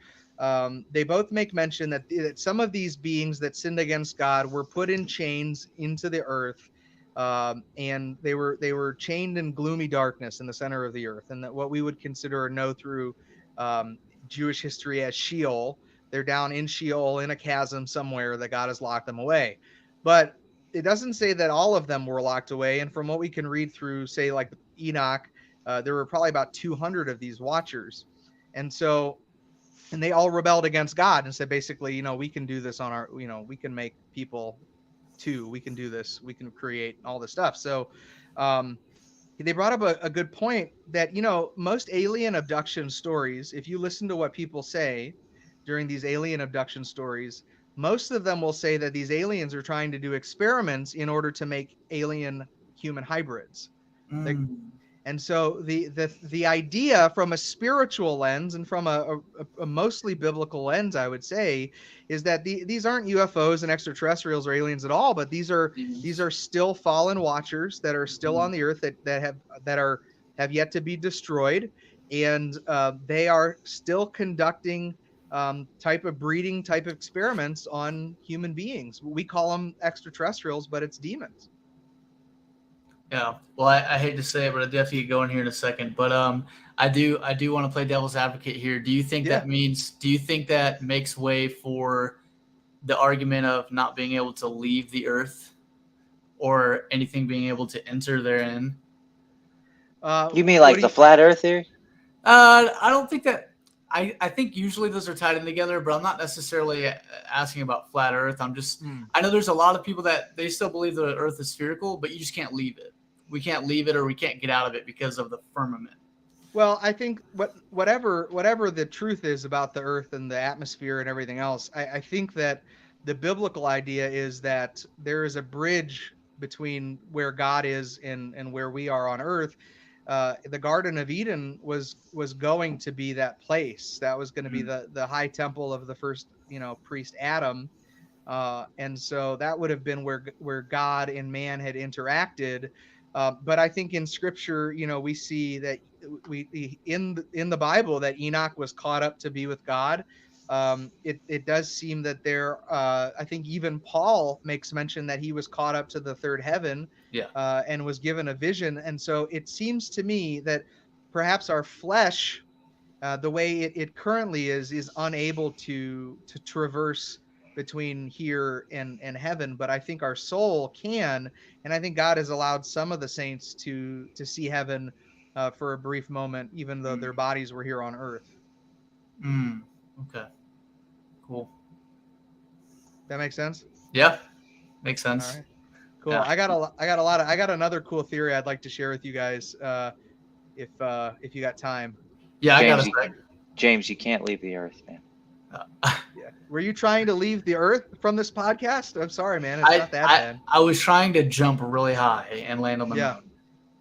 they both make mention that some of these beings that sinned against God were put in chains into the earth, and they were chained in gloomy darkness in the center of the earth, and that what we would consider or know through um, Jewish history as Sheol. They're down in Sheol in a chasm somewhere that God has locked them away. But it doesn't say that all of them were locked away. And from what we can read through, say, like Enoch, there were probably about 200 of these watchers. And so, and they all rebelled against God and said, basically, we can do this on our, we can make people too. We can do this. We can create all this stuff. So, um, they brought up a good point that, most alien abduction stories, if you listen to what people say during these alien abduction stories, most of them will say that these aliens are trying to do experiments in order to make alien human hybrids. They, Mm. and so the idea from a spiritual lens and from a mostly biblical lens, I would say, is that these aren't UFOs and extraterrestrials or aliens at all, but these are still fallen watchers that are still on the earth that have yet to be destroyed, and they are still conducting type of breeding type of experiments on human beings. We call them extraterrestrials, but it's demons. Yeah. Well, I hate to say it, but I definitely go in here in a second. But I do want to play devil's advocate here. Do you think Yeah. do you think that makes way for the argument of not being able to leave the earth or anything being able to enter therein? You mean What like do the you? flat Earth theory? I don't think that. I think usually those are tied in together, but I'm not necessarily asking about flat Earth. I know there's a lot of people that they still believe the Earth is spherical, but you just can't leave it. We can't leave it or we can't get out of it because of the firmament. Well, I think whatever the truth is about the Earth and the atmosphere and everything else, I think that the biblical idea is that there is a bridge between where God is and where we are on Earth. The Garden of Eden was going to be that place. That was going to be Mm. the high temple of the first priest Adam, and so that would have been where God and man had interacted. But I think in Scripture, we see that in the Bible that Enoch was caught up to be with God. It does seem that there. I think even Paul makes mention that he was caught up to the third heaven, Yeah. and was given a vision. And so it seems to me that perhaps our flesh, the way it currently is unable to traverse between here and heaven, but I think our soul can, and I think God has allowed some of the saints to see heaven for a brief moment, even though their Mm. bodies were here on earth. Mm. Okay. Cool. That makes sense. Yeah. Makes All sense. right, cool. Yeah. I got another cool theory I'd like to share with you guys, if you got time. Yeah. I got a James, sec. James, you can't leave the Earth, man. Yeah, were you trying to leave the earth from this podcast? I'm sorry, man, it's not that bad. I was trying to jump really high and land on the Yeah. moon.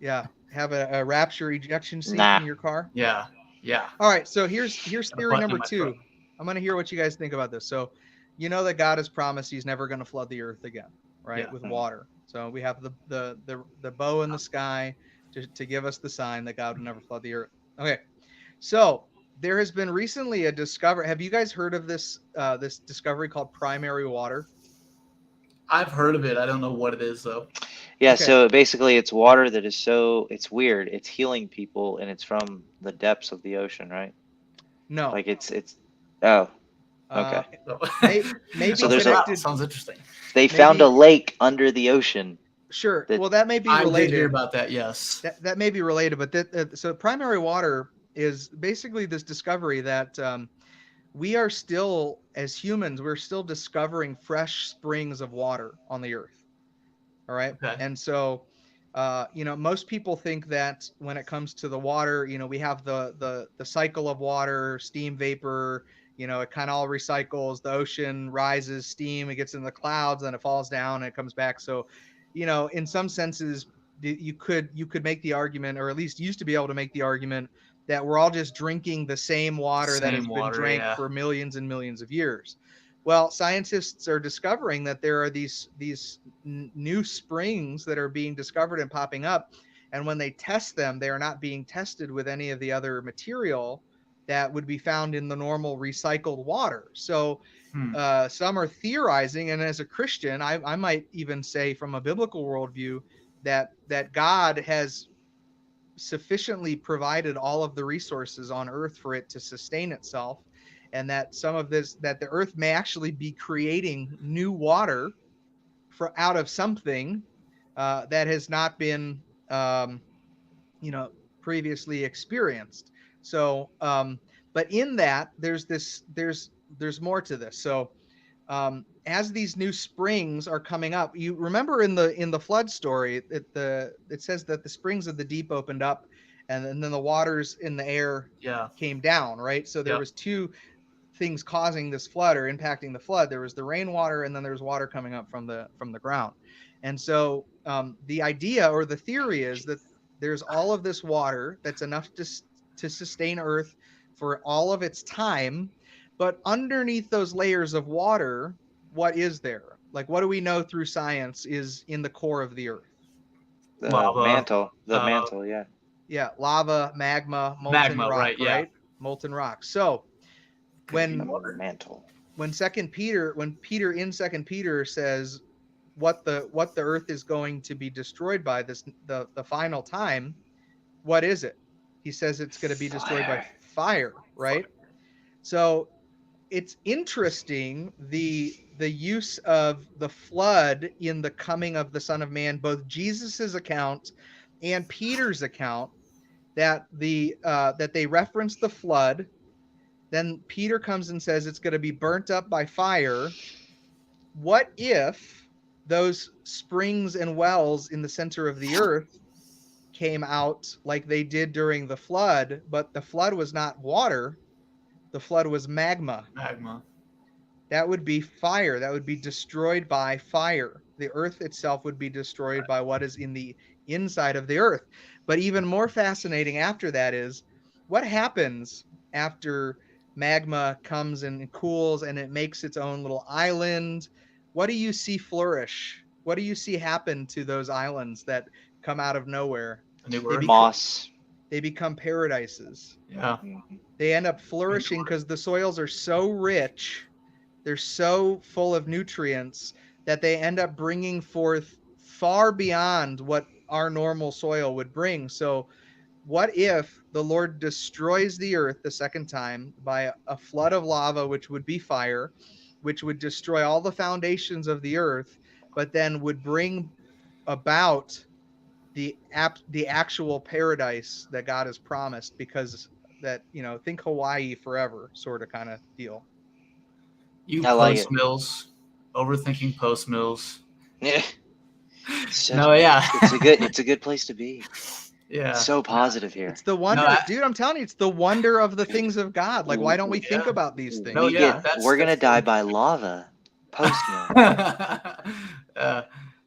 Yeah, have a rapture ejection seat Nah. in your car. Yeah. Yeah. All right, so here's Got a theory button in number my 2. throat. I'm going to hear what you guys think about this. So, that God has promised he's never going to flood the earth again, right? Yeah. With water. So, we have the bow in the sky to give us the sign that God will never flood the earth. Okay. So, there has been recently a discovery. Have you guys heard of this discovery called primary water? I've heard of it. I don't know what it is though. Yeah, Okay. so basically it's water that is it's weird. It's healing people and it's from the depths of the ocean, right? No. Like it's oh, Uh, okay. maybe So there's connected. Sounds interesting. They found a maybe lake under the ocean. Sure. that- Well, that may be I did hear related. about that. Yes. That may be related, but so primary water is basically this discovery that we are still, as humans, we're still discovering fresh springs of water on the earth. All right. Okay. And so, most people think that when it comes to the water, we have the cycle of water, steam, vapor, it kind of all recycles. The ocean rises, steam, it gets in the clouds, then it falls down and it comes back. So, in some senses, you could make the argument, or at least used to be able to make the argument, that we're all just drinking the same water that has Same been water, drank yeah. for millions and millions of years. Well, scientists are discovering that there are these new springs that are being discovered and popping up, and when they test them, they are not being tested with any of the other material that would be found in the normal recycled water. So Hmm. some are theorizing, and as a Christian, I might even say from a biblical worldview that God has sufficiently provided all of the resources on earth for it to sustain itself, and that some of this, that the earth may actually be creating new water out of something that has not been um, previously experienced. So but in that there's more to this. So as these new springs are coming up, you remember in the flood story, it says that the springs of the deep opened up, and then the waters in the air Yeah. came down, right? So there Yep. was two things causing this flood or impacting the flood. There was the rainwater, and then there was water coming up from the ground. And so the idea or the theory is that there's all of this water that's enough to sustain Earth for all of its time, but underneath those layers of water, what is there? Like, what do we know through science is in the core of the Earth? The Lava. mantle, yeah. Yeah, lava, magma, molten Magma, rock, right, yeah. Molten rock. So Could be The water. mantle. when Peter in Second Peter says what the earth is going to be destroyed by, the final time, what is it? He says it's going to be destroyed by fire, right? So it's interesting the use of the flood in the coming of the Son of Man, both Jesus's account and Peter's account, that that they reference the flood. Then Peter comes and says it's going to be burnt up by fire. What if those springs and wells in the center of the earth came out like they did during the flood, but the flood was not water, the flood was magma? Magma. That would be fire. That would be destroyed by fire. The earth itself would be destroyed by what is in the inside of the earth. But even more fascinating after that is what happens after magma comes and cools and it makes its own little island. What do you see flourish? What do you see happen to those islands that come out of nowhere? Moss. They become paradises. Yeah. They end up flourishing because the soils are so rich, they're so full of nutrients that they end up bringing forth far beyond what our normal soil would bring. So what if the Lord destroys the earth the second time by a flood of lava, which would be fire, which would destroy all the foundations of the earth, but then would bring about the actual paradise that God has promised? Because that, think Hawaii forever sort of kind of deal. You I like post it. mills, overthinking post mills. Yeah. No, yeah. It's a good place to be. Yeah. It's so positive here. It's the wonder, dude. I'm telling you, it's the wonder of the things of God. Like, why don't we think about these things? No, yeah, we're gonna die by lava. Post mill.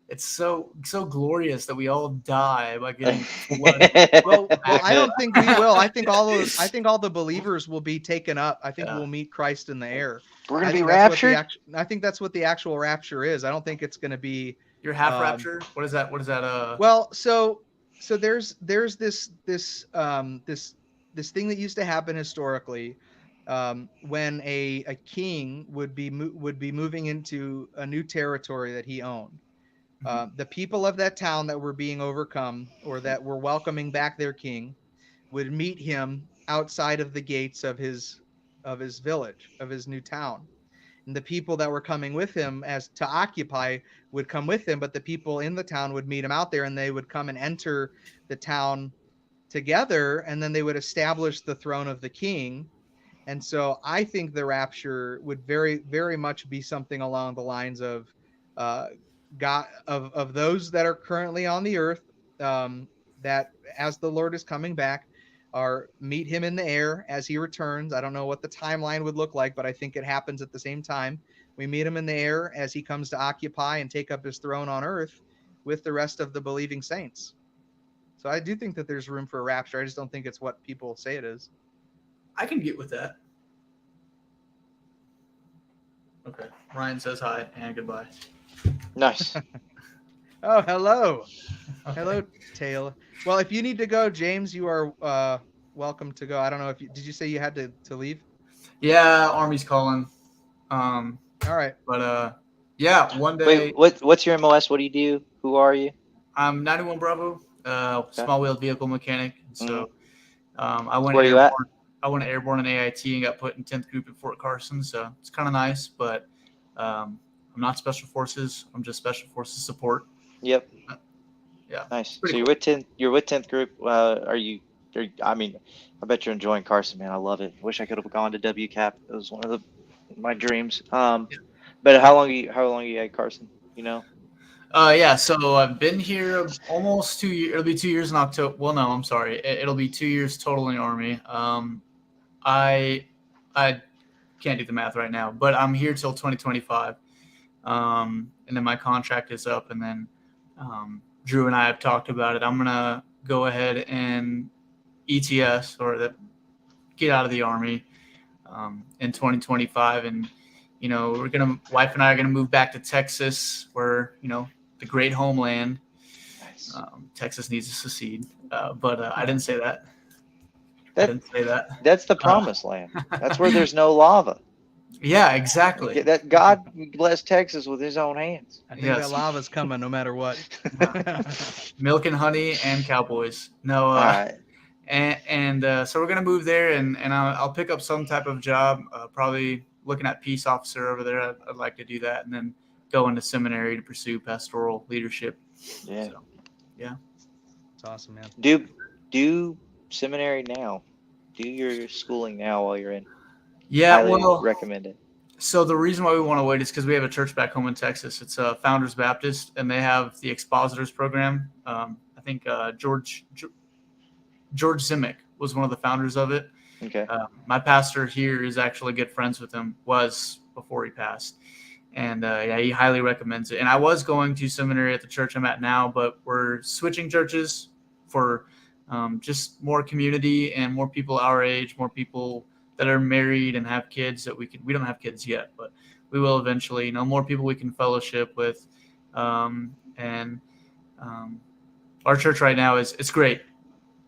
It's so glorious that we all die by getting flooded. Well, I don't think we will. I think all the believers will be taken up. I think we'll meet Christ in the air. We're gonna be raptured. I think that's what the actual rapture is. I don't think it's gonna be your half rapture. What is that? Well, so there's this thing that used to happen historically, when a king would be moving into a new territory that he owned. The people of that town that were being overcome or that were welcoming back their king would meet him outside of the gates of his village, of his new town. And the people that were coming with him as to occupy would come with him, but the people in the town would meet him out there, and they would come and enter the town together, and then they would establish the throne of the king. And so I think the rapture would very, very much be something along the lines of God, of those that are currently on the earth, that as the Lord is coming back, are meet him in the air as he returns. I don't know what the timeline would look like, but I think it happens at the same time. We meet him in the air as he comes to occupy and take up his throne on earth with the rest of the believing saints. So I do think that there's room for a rapture. I just don't think it's what people say it is. I can get with that. Okay. Ryan says hi and goodbye. Nice. Oh, hello. Okay. Hello, Taylor. Well, if you need to go, James, you are welcome to go. I don't know if did you say you had to leave? Yeah, Army's calling. All right. But yeah, one day. Wait, what's your MOS? What do you do? Who are you? I'm 91 Bravo, small wheeled vehicle mechanic. So I went. Where are you at? I went airborne in AIT and got put in 10th group at Fort Carson, so it's kind of nice. But I'm not special forces. I'm just special forces support. Yep. Yeah. Nice. Pretty So you're cool. with 10th. You're with 10th group. I mean, I bet you're enjoying Carson, man. I love it. Wish I could have gone to WCAP. It was one of my dreams. But how long are you at Carson? You know? Yeah, so I've been here almost 2 years. It'll be 2 years in October. Well, no, I'm sorry. It'll be 2 years total in the Army. I can't do the math right now, but I'm here till 2025. And then my contract is up, and then Drew and I have talked about it. I'm gonna go ahead and ETS get out of the Army in 2025, and wife and I are gonna move back to Texas, where the great homeland. Nice. Texas needs to secede, but I didn't say that. I didn't say that. That's the promised land. That's where there's no lava. Yeah, exactly. That God blessed Texas with His own hands. I think that lava's coming no matter what. Milk and honey and cowboys. No. All right. And so we're gonna move there, and I'll pick up some type of job. Probably looking at peace officer over there. I'd like to do that, and then go into seminary to pursue pastoral leadership. Yeah. So, yeah. It's awesome, man. Do seminary now. Do your schooling now while you're in. Yeah, Highly recommend it. So the reason why we want to wait is because we have a church back home in Texas. It's Founders Baptist, and they have the Expositors program. I think George Zimick was one of the founders of it. Okay. My pastor here is actually good friends with him, was before he passed. And he highly recommends it. And I was going to seminary at the church I'm at now, but we're switching churches for just more community and more people our age, more people that are married and have kids that we don't have kids yet, but we will eventually, more people we can fellowship with. And our church right now it's great.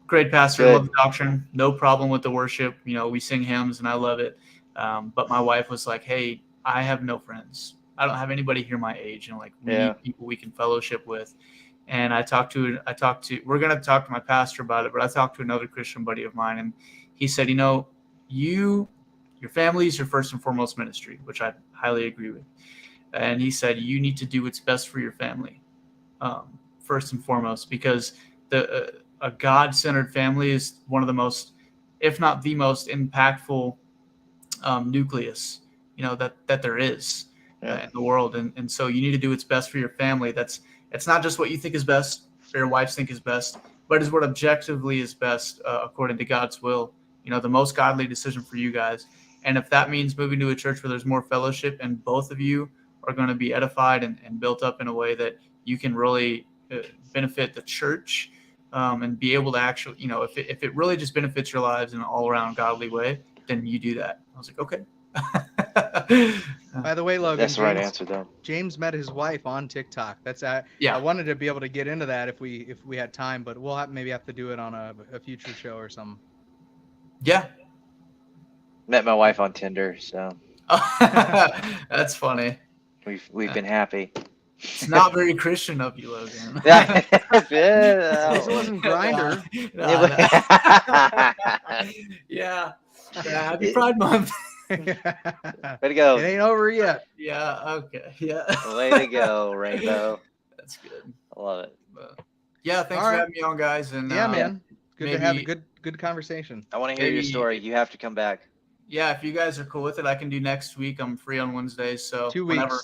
Great pastor, Good. love the doctrine, no problem with the worship. We sing hymns and I love it. But my wife was like, hey, I have no friends. I don't have anybody here my age. And we need people we can fellowship with. And we're going to talk to my pastor about it, but I talked to another Christian buddy of mine, and he said, your family is your first and foremost ministry, which I highly agree with. And he said, you need to do what's best for your family, first and foremost, because a God-centered family is one of the most, if not the most impactful nucleus, that there is in the world. And so you need to do what's best for your family. It's not just what you think is best or your wives think is best, but is what objectively is best according to God's will. The most godly decision for you guys. And if that means moving to a church where there's more fellowship and both of you are going to be edified and built up in a way that you can really benefit the church and be able to actually, if it really just benefits your lives in an all around godly way, then you do that. I was like, okay. By the way, Logan, that's the right answer, though. James met his wife on TikTok. I wanted to be able to get into that if we had time, but we'll maybe have to do it on a future show or something. Yeah. Met my wife on Tinder, so. That's funny. We've been happy. It's not very Christian of you, Logan. This wasn't Grindr. Yeah. Happy Pride Month. Way to go. It ain't over yet. Yeah. Okay. Yeah. Way to go, Rainbow. That's good. I love it. Yeah. Thanks for having me on, guys. And man. Good to have a good conversation. I want to hear your story. You have to come back. Yeah, if you guys are cool with it, I can do next week. I'm free on Wednesdays, so 2 weeks. Whenever.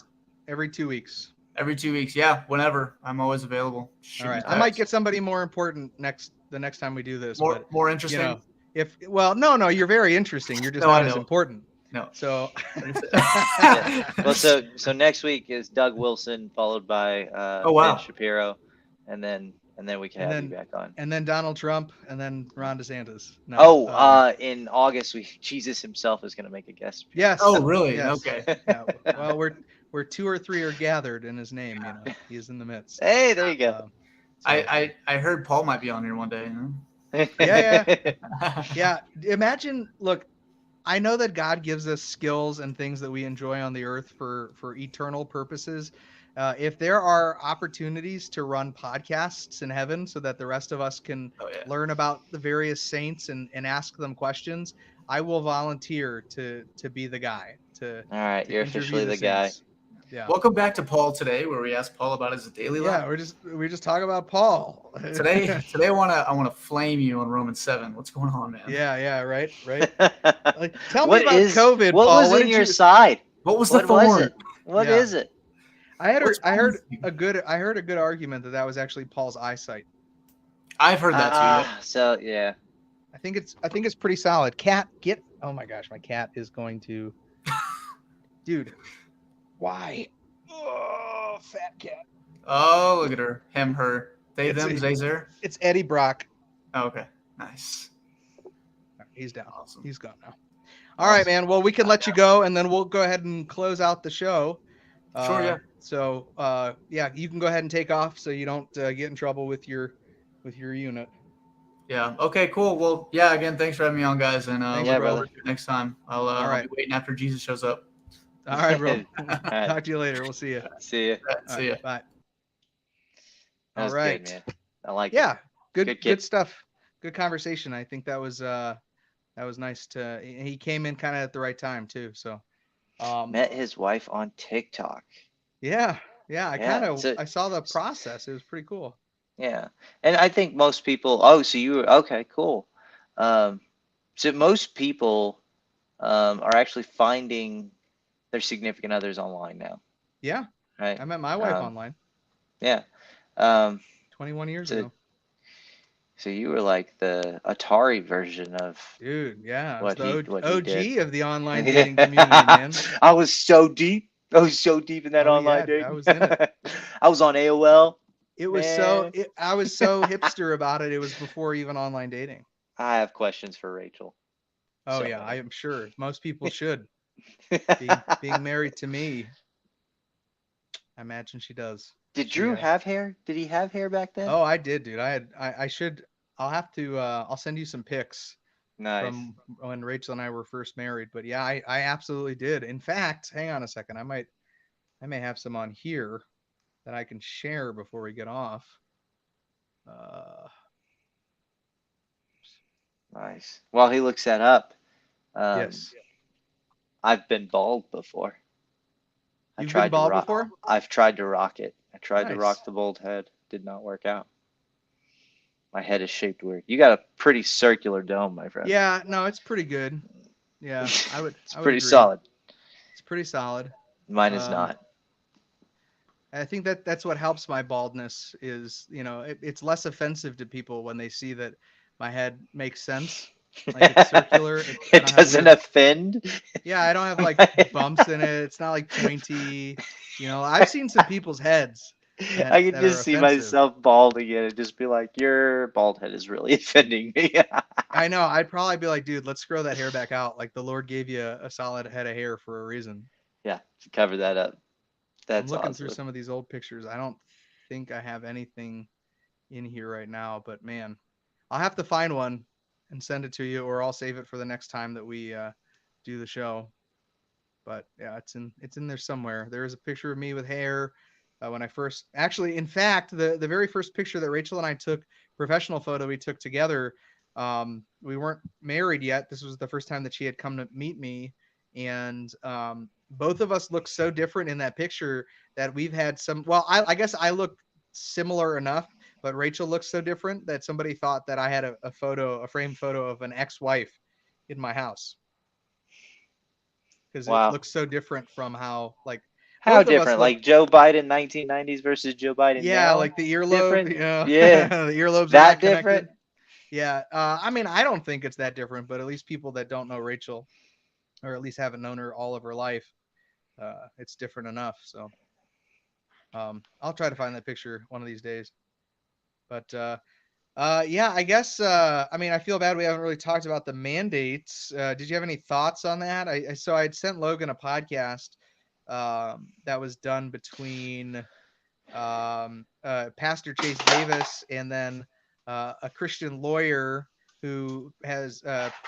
Every 2 weeks. Every 2 weeks, yeah. Whenever, I'm always available. All right, I might get somebody more important the next time we do this. More interesting. No, you're very interesting. You're just not as important. No. So. Well, so next week is Doug Wilson, followed by Ben Shapiro, and then we can have you back on. And then Donald Trump, and then Ron DeSantis. In August, Jesus himself is going to make a guest Yes. appearance. Oh, really? Yes. Okay. Yeah. Well, where 2 or 3 are gathered in his name, he is in the midst. Hey, there you go. I heard Paul might be on here one day. Yeah. Imagine, look, I know that God gives us skills and things that we enjoy on the earth for eternal purposes. If there are opportunities to run podcasts in heaven so that the rest of us can Oh yeah. learn about the various saints and ask them questions, I will volunteer to be the guy All right, to you're interview officially the the guy. saints. Yeah. Welcome back to Paul today, where we ask Paul about his daily life. Yeah, we just talk about Paul. Today I wanna flame you on Romans 7. What's going on, man? Yeah, right. Like, tell me What about is? COVID, What Paul. was What in did your you? side? What was the What was thorn? it? What Yeah. is it? What's I wrong heard with you? I heard a good argument that was actually Paul's eyesight. I've heard that too. Yeah. So yeah. I think it's pretty solid. Cat, get. Oh my gosh, my cat is going to. Dude, why? Oh, fat cat. Oh, look at her. Him, her. They, It's them, they, there. It's Eddie Brock. Oh, okay. Nice. He's down. Awesome. He's gone now. All right, man. Well, we can let you go, and then we'll go ahead and close out the show. Sure, yeah. So, yeah, you can go ahead and take off so you don't get in trouble with your unit. Yeah. Okay, cool. Well, yeah, again, thanks for having me on, guys. And Thanks, Yeah, look brother. forward to it next time. I'll right. be waiting after Jesus shows up. All right, bro. All right. Talk to you later. We'll see you. See you. All See ya. right, bye. That was All right. good, man. I like Yeah, it. good Good kid. stuff. Good conversation. I think that was nice to. He came in kind of at the right time too. So, Met his wife on TikTok. yeah. Yeah, so- I saw the process. It was pretty cool. Yeah, and I think most people. Oh, so you were okay? Cool. So most people are actually finding their significant others online now, Yeah, right? I met my wife online Yeah. 21 years So, ago. so you were like the Atari version of Dude, yeah, I was what he the what he OG did. of the online dating community, man. I was so deep. I was so deep in that Oh online yeah, dating. I was in it. I was on AOL. It was Man. I was so hipster about it. It was before even online dating. I have questions for Rachel. Oh So yeah, I many. am sure most people should. Being married to me, I imagine she does. Did Drew have hair? Did he have hair back then? Oh, I did, dude. I should. I'll have to. I'll send you some pics Nice. from when Rachel and I were first married. But yeah, I absolutely did. In fact, hang on a second. I may have some on here that I can share before we get off. Nice. While he looks that up, Yes. I've been bald before. You've been bald before? I've tried to rock it. I tried to Nice. rock the bald head. Did not work out. My head is shaped weird. You got a pretty circular dome, my friend. Yeah, no, it's pretty good. Yeah, It's I would pretty agree. solid. It's pretty solid. Mine is not. I think that's what helps my baldness is, it's less offensive to people when they see that my head makes sense. Like it's circular. It doesn't offend. Yeah, I don't have like bumps in it. It's not like pointy. I've seen some people's heads. I can just see myself balding and just be like, your bald head is really offending me. I know. I'd probably be like, dude, let's grow that hair back out. Like the Lord gave you a solid head of hair for a reason. Yeah, to cover that up. I'm looking through some of these old pictures. I don't think I have anything in here right now, but man, I'll have to find one and send it to you, or I'll save it for the next time that we do the show. But yeah, it's in there somewhere. There is a picture of me with hair when I first, actually, in fact, the very first picture that Rachel and I took, professional photo we took together. We weren't married yet. This was the first time that she had come to meet me, and both of us look so different in that picture that we've had some. Well, I guess I look similar enough, but Rachel looks so different that somebody thought that I had a framed photo of an ex-wife in my house. Because it looks so different from how different? Like Joe Biden 1990s versus Joe Biden now? Like the earlobe. Yeah. The earlobe's that not different? Yeah. I mean, I don't think it's that different, but at least people that don't know Rachel, or at least haven't known her all of her life, it's different enough. So I'll try to find that picture one of these days. But yeah, I guess I mean, I feel bad we haven't really talked about the mandates. Did you have any thoughts on that? So I'd sent Logan a podcast that was done between Pastor Chase Davis and then a Christian lawyer who has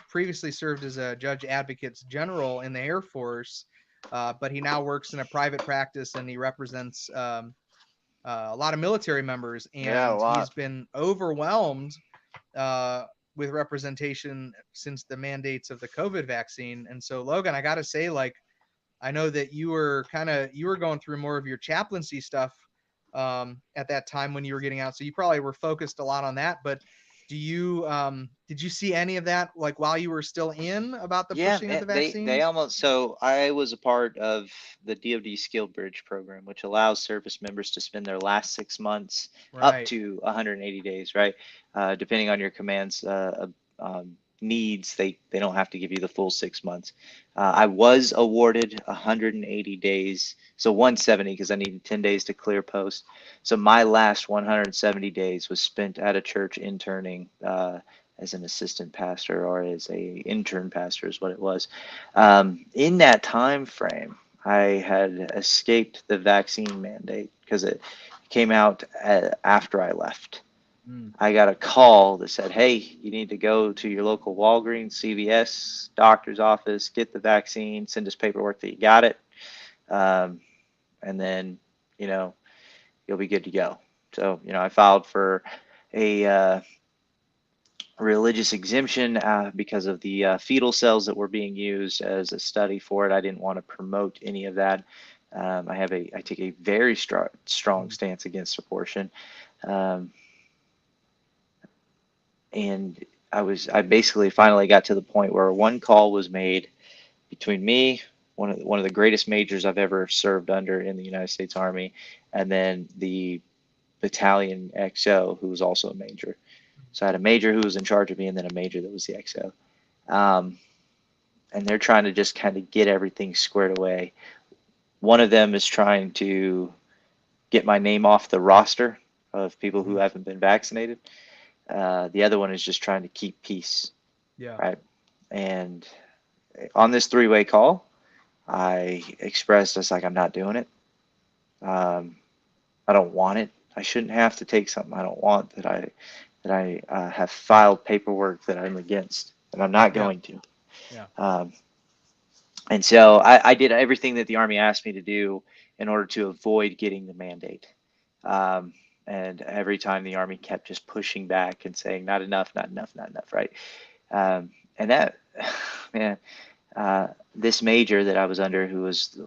previously served as a judge advocates general in the Air Force. but he now works in a private practice and he represents a lot of military members, Yeah, a and lot. he's been overwhelmed uh, with representation since the mandates of the COVID vaccine. And so, Logan, I got to say, like, I know that you were going through more of your chaplaincy stuff at that time when you were getting out, so you probably were focused a lot on that. But did you see any of that like while you were still in about the Yeah, pushing of man, the they vaccines? almost, so I was a part of the DoD Skill Bridge program, which allows service members to spend their last 6 months up Right. to 180 days, right? Depending on your command's needs, they don't have to give you the full 6 months. I was awarded 180 days, so 170 because I needed 10 days to clear post. So my last 170 days was spent at a church interning. As an assistant pastor or as a intern pastor is what it was. In that time frame, I had escaped the vaccine mandate because it came out after I left. Mm. I got a call that said, "Hey, you need to go to your local Walgreens, CVS, doctor's office, get the vaccine, send us paperwork that you got it, um, and then you know you'll be good to go." So I filed for a religious exemption because of the fetal cells that were being used as a study for it. I didn't want to promote any of that. I take a very strong Mm. stance against abortion, um, and I basically finally got to the point where one call was made between me, one of the greatest majors I've ever served under in the United States Army, and then the battalion XO, who was also a major. So I had a major who was in charge of me, and then a major that was the XO. Um, and they're trying to just kind of get everything squared away. One of them is trying to get my name off the roster of people who Mm. haven't been vaccinated. The other one is just trying to keep peace, Yeah. right? And on this three-way call, I expressed just like I'm not doing it. Um, I don't want it. I shouldn't have to take something I don't want that I have filed paperwork that I'm against, and I'm not Yeah. going to. Yeah. Um, And so I did everything that the Army asked me to do in order to avoid getting the mandate. Um, and every time the Army kept just pushing back and saying, not enough, not enough, not enough, right? And that, man, this major that I was under, who was,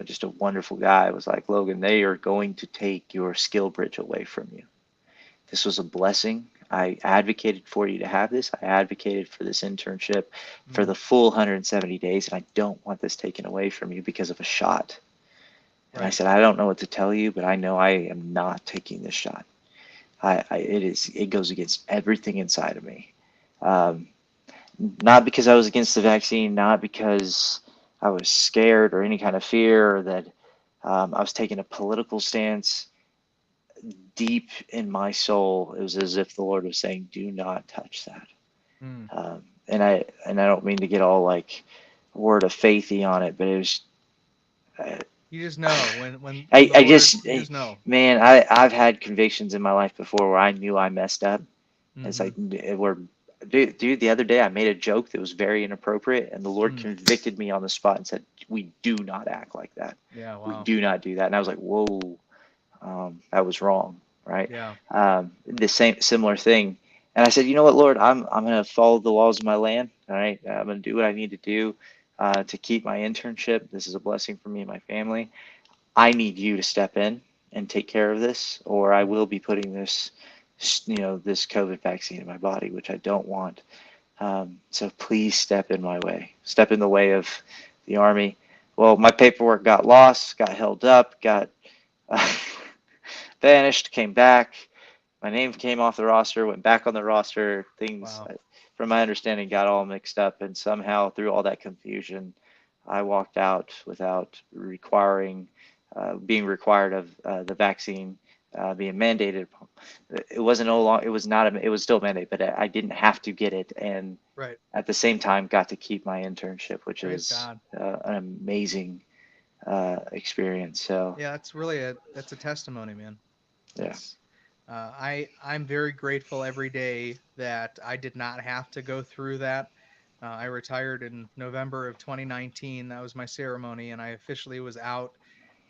just a wonderful guy, was like, Logan, they are going to take your skill bridge away from you. This was a blessing. I advocated for you to have this. I advocated for this internship for Mm. the full 170 days, and I don't want this taken away from you because of a shot. And I Right. said, I don't know what to tell you, but I know I am not taking this shot. It goes against everything inside of me. Um, Not because I was against the vaccine, not because I was scared or any kind of fear or that I was taking a political stance. Deep in my soul, it was as if the Lord was saying, "Do not touch that." Mm. And I don't mean to get all like word of faithy on it, but it was. I, You just know when I, the I Lord, just, you just know. man, I've had convictions in my life before where I knew I messed up. It's Mm-hmm. like where, dude, the other day I made a joke that was very inappropriate, and the Lord Mm. convicted me on the spot and said, "We do not act like that. Yeah. We Wow. do not do that." And I was like, "Whoa." That was wrong, right? Yeah. The same similar thing. And I said, you know what, Lord, I'm going to follow the laws of my land. All right, I'm going to do what I need to do to keep my internship. This is a blessing for me and my family. I need you to step in and take care of this, or I Mm. will be putting this COVID vaccine in my body, which I don't want. So please step in my way, step in the way of the Army. Well, my paperwork got lost, got held up, got vanished, came back. My name came off the roster, went back on the roster. Things, Wow. from my understanding, got all mixed up, and somehow through all that confusion, I walked out without being required of the vaccine being mandated. It wasn't no long. It was not. It was still a mandate, but I didn't have to get it, and Right. at the same time, got to keep my internship, which Praise is God. an amazing experience. So Yeah, that's a testimony, man. yeah. That's I'm very grateful every day that I did not have to go through that. I retired in November of 2019. That was my ceremony, and I officially was out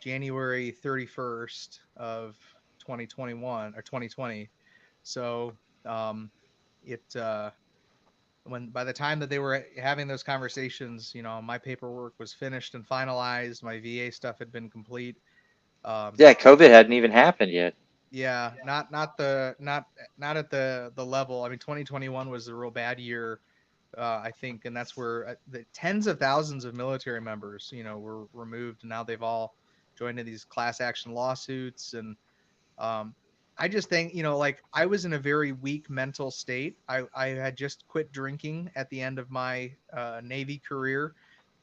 January 31st of 2021 or 2020. So um, it when by the time that they were having those conversations, my paperwork was finished and finalized. My VA stuff had been complete. Um, Yeah, COVID hadn't even happened yet. yeah, not at the level. I mean, 2021 was a real bad year, I think, and that's where the tens of thousands of military members, were removed, and now they've all joined in these class action lawsuits. And um, I just think, like I was in a very weak mental state. I had just quit drinking at the end of my Navy career.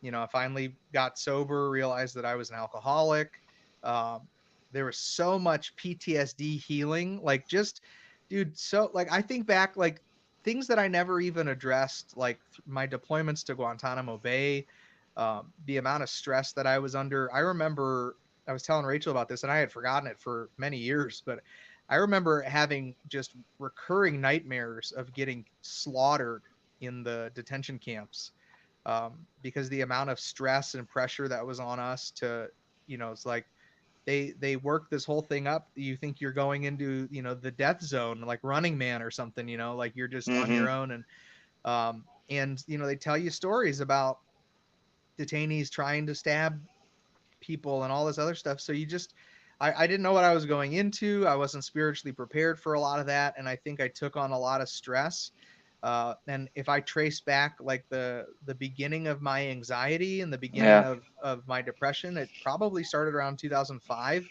I finally got sober, realized that I was an alcoholic. Um, there was so much PTSD healing, like just, dude. So like I think back, like things that I never even addressed, like my deployments to Guantanamo Bay, the amount of stress that I was under. I remember I was telling Rachel about this, and I had forgotten it for many years, but I remember having just recurring nightmares of getting slaughtered in the detention camps, because the amount of stress and pressure that was on us to, it's like they work this whole thing up. You think you're going into, the death zone, like Running Man or something, like you're just on Mm-hmm. your own. And they tell you stories about detainees trying to stab people and all this other stuff. So you just, I didn't know what I was going into. I wasn't spiritually prepared for a lot of that, and I think I took on a lot of stress. And if I trace back like the beginning of my anxiety and the beginning Yeah. of my depression, it probably started around 2005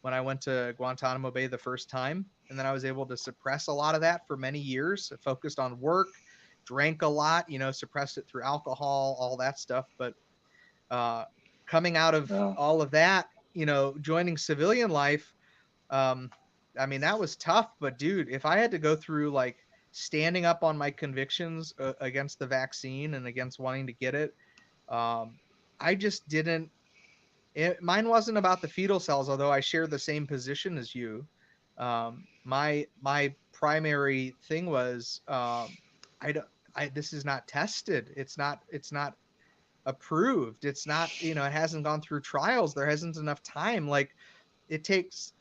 when I went to Guantanamo Bay the first time, and then I was able to suppress a lot of that for many years. I focused on work, drank a lot, suppressed it through alcohol, all that stuff. But uh, coming out of No. all of that, joining civilian life, um, I mean, that was tough. But dude, if I had to go through like standing up on my convictions against the vaccine and against wanting to get it, um, I just didn't. Mine wasn't about the fetal cells, although I share the same position as you. My primary thing was, I don't. This is not tested. It's not approved. It's not, it hasn't gone through trials. There hasn't enough time. Like it takes,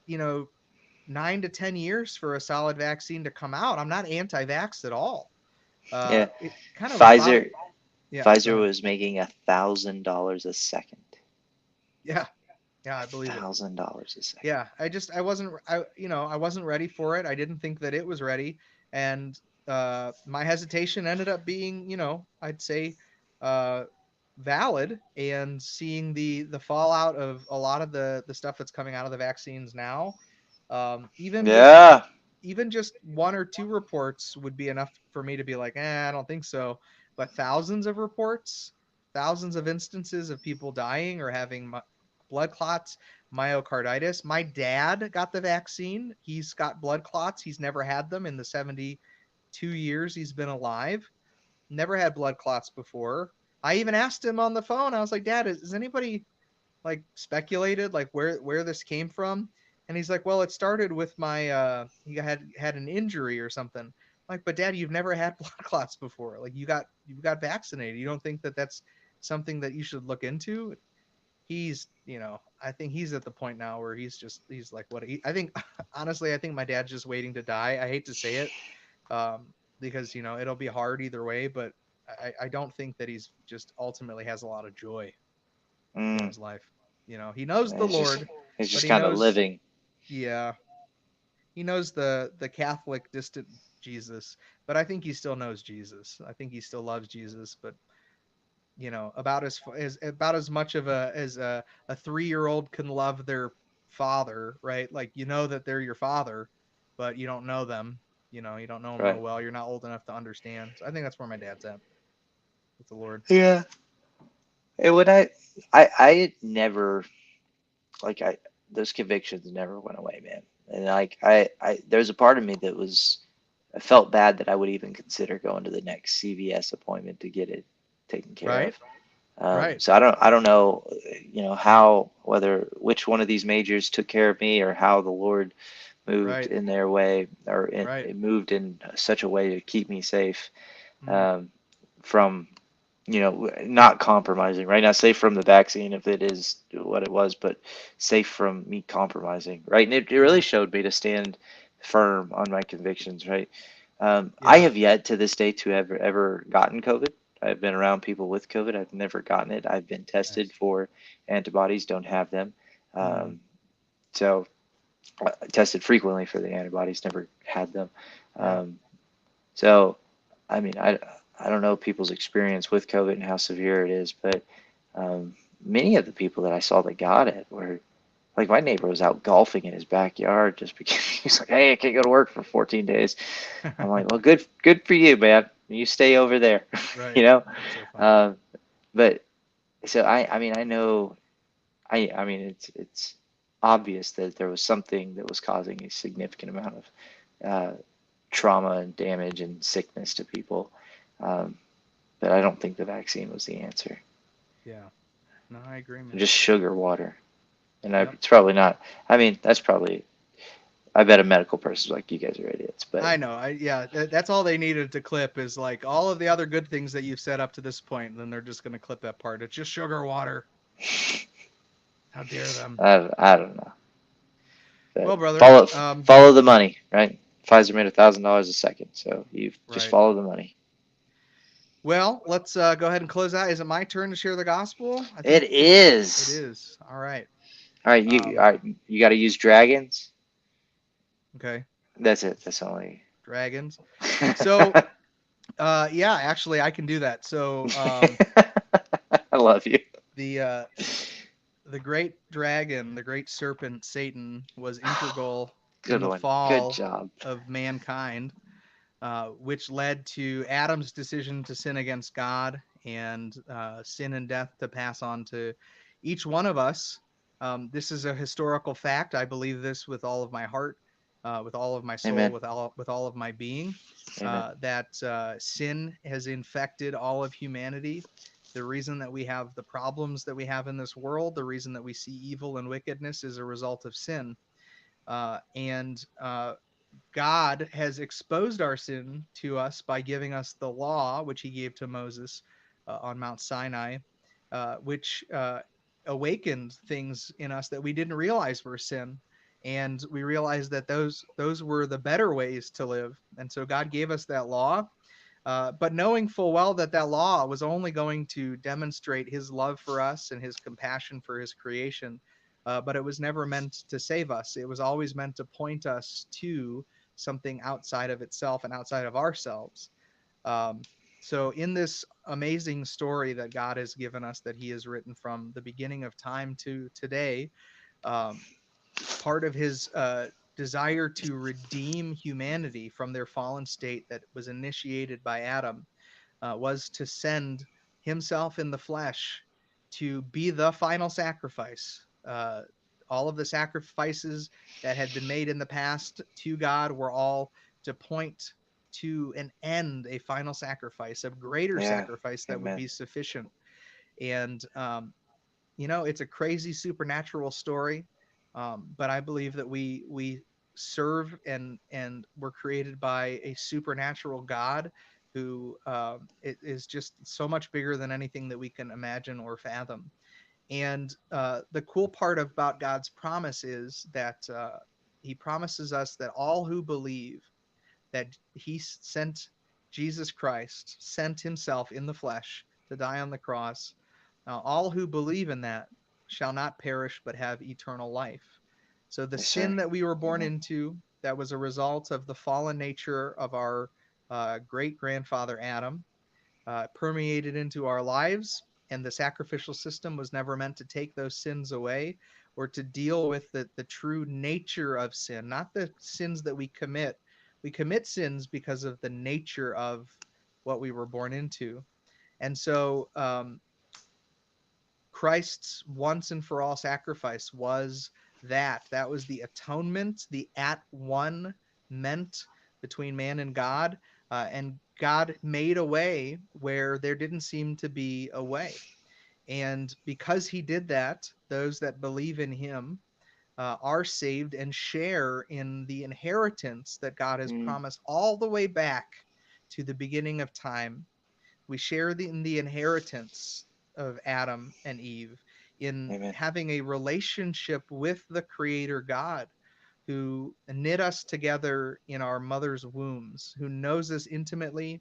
9 to 10 years for a solid vaccine to come out. I'm not anti-vax at all. Yeah. It kind of about, Pfizer yeah, go Pfizer ahead. was making $1,000 a second. Yeah. Yeah. I believe it. $1,000 a second. Yeah. I wasn't ready for it. I didn't think that it was ready. And, my hesitation ended up being, I'd say, uh, valid, and seeing the fallout of a lot of the stuff that's coming out of the vaccines now, even just Yeah. one or two reports would be enough for me to be like, I don't think so. But thousands of reports, thousands of instances of people dying or having blood clots, myocarditis. My dad got the vaccine. He's got blood clots. He's never had them in the 72 years he's been alive. Never had blood clots before. I even asked him on the phone. I was like, Dad, is anybody like speculated like where this came from? And he's like, well, it started with my he had an injury or something. I'm like, but Dad, you've never had blood clots before. Like you got vaccinated. You don't think that that's something that you should look into? He's, I think he's at the point now where he's like, what I think honestly, I think my dad's just waiting to die. I hate to say it, um, because it'll be hard either way, but I don't think that he's just ultimately has a lot of joy in Mm. his life. He knows the It's just Lord, it's but just he kind of knows, living. yeah, he knows the Catholic distant Jesus, but I think he still knows Jesus. I think he still loves Jesus, but about as much of a 3-year-old can love their father, right? Like that they're your father, but you don't know them. You don't know them real Right. well. You're not old enough to understand. So I think that's where my dad's at with the Lord. Yeah. And when I never like I those convictions never went away, man. And like there's a part of me that was I felt bad that I would even consider going to the next CVS appointment to get it taken care Right. of. Right. So I don't know, how whether which one of these majors took care of me or how the Lord moved Right. in their way or Right. it moved in such a way to keep me safe. Mm. Um, from, not compromising, right? Not safe from the vaccine if it is what it was, but safe from me compromising, right? And it really Yeah. showed me to stand firm on my convictions, right? I Yeah. have yet to this day to ever gotten COVID. I've been around people with COVID. I've never gotten it. I've been tested Nice. for antibodies, don't have them. Mm. So tested frequently for the antibodies, never had them. Yeah. Um, so, I mean, I don't know people's experience with COVID and how severe it is, but um, many of the people that I saw that got it were like my neighbor was out golfing in his backyard just because he's like, hey, I can't go to work for 14 days. I'm like, well, good for you, man. You stay over there, Right. you know. That's so funny. Um, but so I mean, I know, I mean, it's obvious that there was something that was causing a significant amount of trauma and damage and sickness to people. Um, but I don't think the vaccine was the answer. Yeah. No, I agree, man. Just sugar water. And Yep. it's probably not. I mean, that's probably, I bet a medical person's like, you guys are idiots. But I know. Yeah, that's all they needed to clip is like all of the other good things that you've said up to this point, and then they're just going to clip that part. It's just sugar water. How dare them? I don't know. But Well, brother, follow the money, right? Pfizer made $1,000 a second, so you just right. follow the money. Well, let's go ahead and close out. Is it my turn to share the gospel? I It think it is. is. All right. All right, you got to use dragons. Okay. That's it. That's only. Dragons. So, yeah, actually, I can do that. So, I love you. the uh, the great dragon, the great serpent Satan, was integral in Good the one. Good fall job. of mankind, which led to Adam's decision to sin against God and sin and death to pass on to each one of us. This is a historical fact. I believe this with all of my heart, with all of my soul, Amen. with all of my being. Amen. That sin has infected all of humanity. The reason that we have the problems that we have in this world, the reason that we see evil and wickedness, is a result of sin. And God has exposed our sin to us by giving us the law, which he gave to Moses on Mount Sinai, which awakened things in us that we didn't realize were sin. And we realized that those were the better ways to live. And so God gave us that law, but knowing full well that that law was only going to demonstrate his love for us and his compassion for his creation, but it was never meant to save us. It was always meant to point us to something outside of itself and outside of ourselves. Um, so, in this amazing story that God has given us, that he has written from the beginning of time to today, um, part of his desire to redeem humanity from their fallen state that was initiated by Adam was to send himself in the flesh to be the final sacrifice. All of the sacrifices that had been made in the past to God were all to point to an end, a final sacrifice, a greater Yeah. sacrifice that would Amen. be sufficient. And it's a crazy supernatural story, but I believe that we serve and were created by a supernatural God who is just so much bigger than anything that we can imagine or fathom. And the cool part about God's promise is that He promises us that all who believe that He sent Jesus Christ, sent Himself in the flesh to die on the cross, all who believe in that shall not perish but have eternal life. So the Yes, sir. sin that we were born Amen. into, that was a result of the fallen nature of our great grandfather Adam, permeated into our lives, and the sacrificial system was never meant to take those sins away or to deal with the true nature of sin, not the sins that we commit. We commit sins because of the nature of what we were born into. And so Christ's once and for all sacrifice was that. That was the atonement, the at one meant between man and God. And God made a way where there didn't seem to be a way. And because he did that, those that believe in him are saved and share in the inheritance that God has Mm. promised all the way back to the beginning of time, We share in the inheritance of Adam and Eve, in Amen. having a relationship with the Creator God, who knit us together in our mother's wombs, who knows us intimately,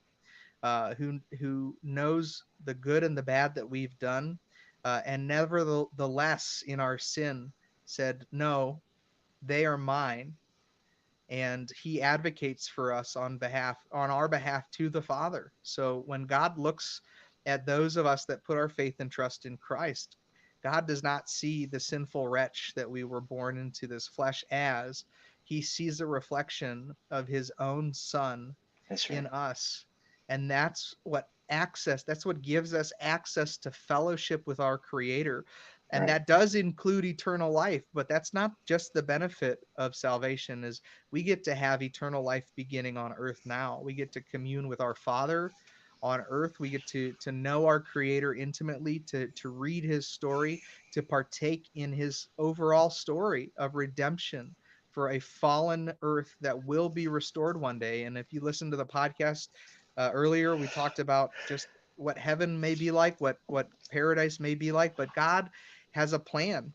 who knows the good and the bad that we've done, and nevertheless in our sin said, "No, they are mine," and he advocates for us on our behalf to the Father. So when God looks at those of us that put our faith and trust in Christ, God does not see the sinful wretch that we were born into this flesh as. He sees a reflection of his own son That's right. in us. And that's what gives us access to fellowship with our Creator. And Right. that does include eternal life, but that's not just the benefit of salvation. Is we get to have eternal life beginning on earth now. We get to commune with our Father on earth. We get to know our Creator intimately, to read his story, to partake in his overall story of redemption for a fallen earth that will be restored one day. And if you listen to the podcast earlier, we talked about just what heaven may be like, what paradise may be like, but God has a plan,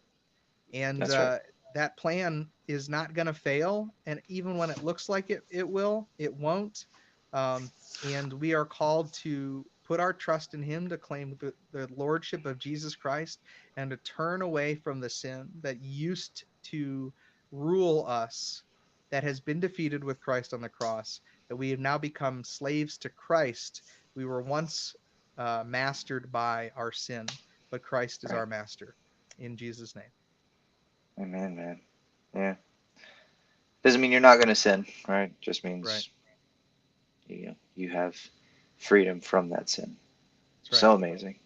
and That's right. that plan is not going to fail. And even when it looks like it will, it won't. Um, and we are called to put our trust in Him, to claim the lordship of Jesus Christ, and to turn away from the sin that used to rule us, that has been defeated with Christ on the cross, that we have now become slaves to Christ. We were once mastered by our sin, but Christ is Right. our master. In Jesus' name. Amen, man. Yeah. Doesn't mean you're not going to sin, right? Just Right. means you have freedom from that sin. That's right. So amazing.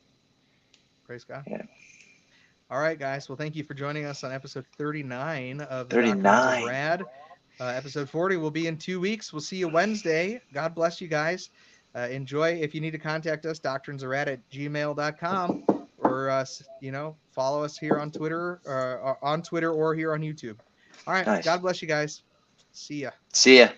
Praise God. Yeah. All right, guys. Well, thank you for joining us on episode 39 of the Doctrines of 39. Rad. Episode 40 will be in 2 weeks. We'll see you Wednesday. God bless you guys. Enjoy. If you need to contact us, doctrinesofrad@gmail.com, or follow us here on Twitter, or on Twitter, or here on YouTube. All right. Nice. God bless you guys. See ya. See ya.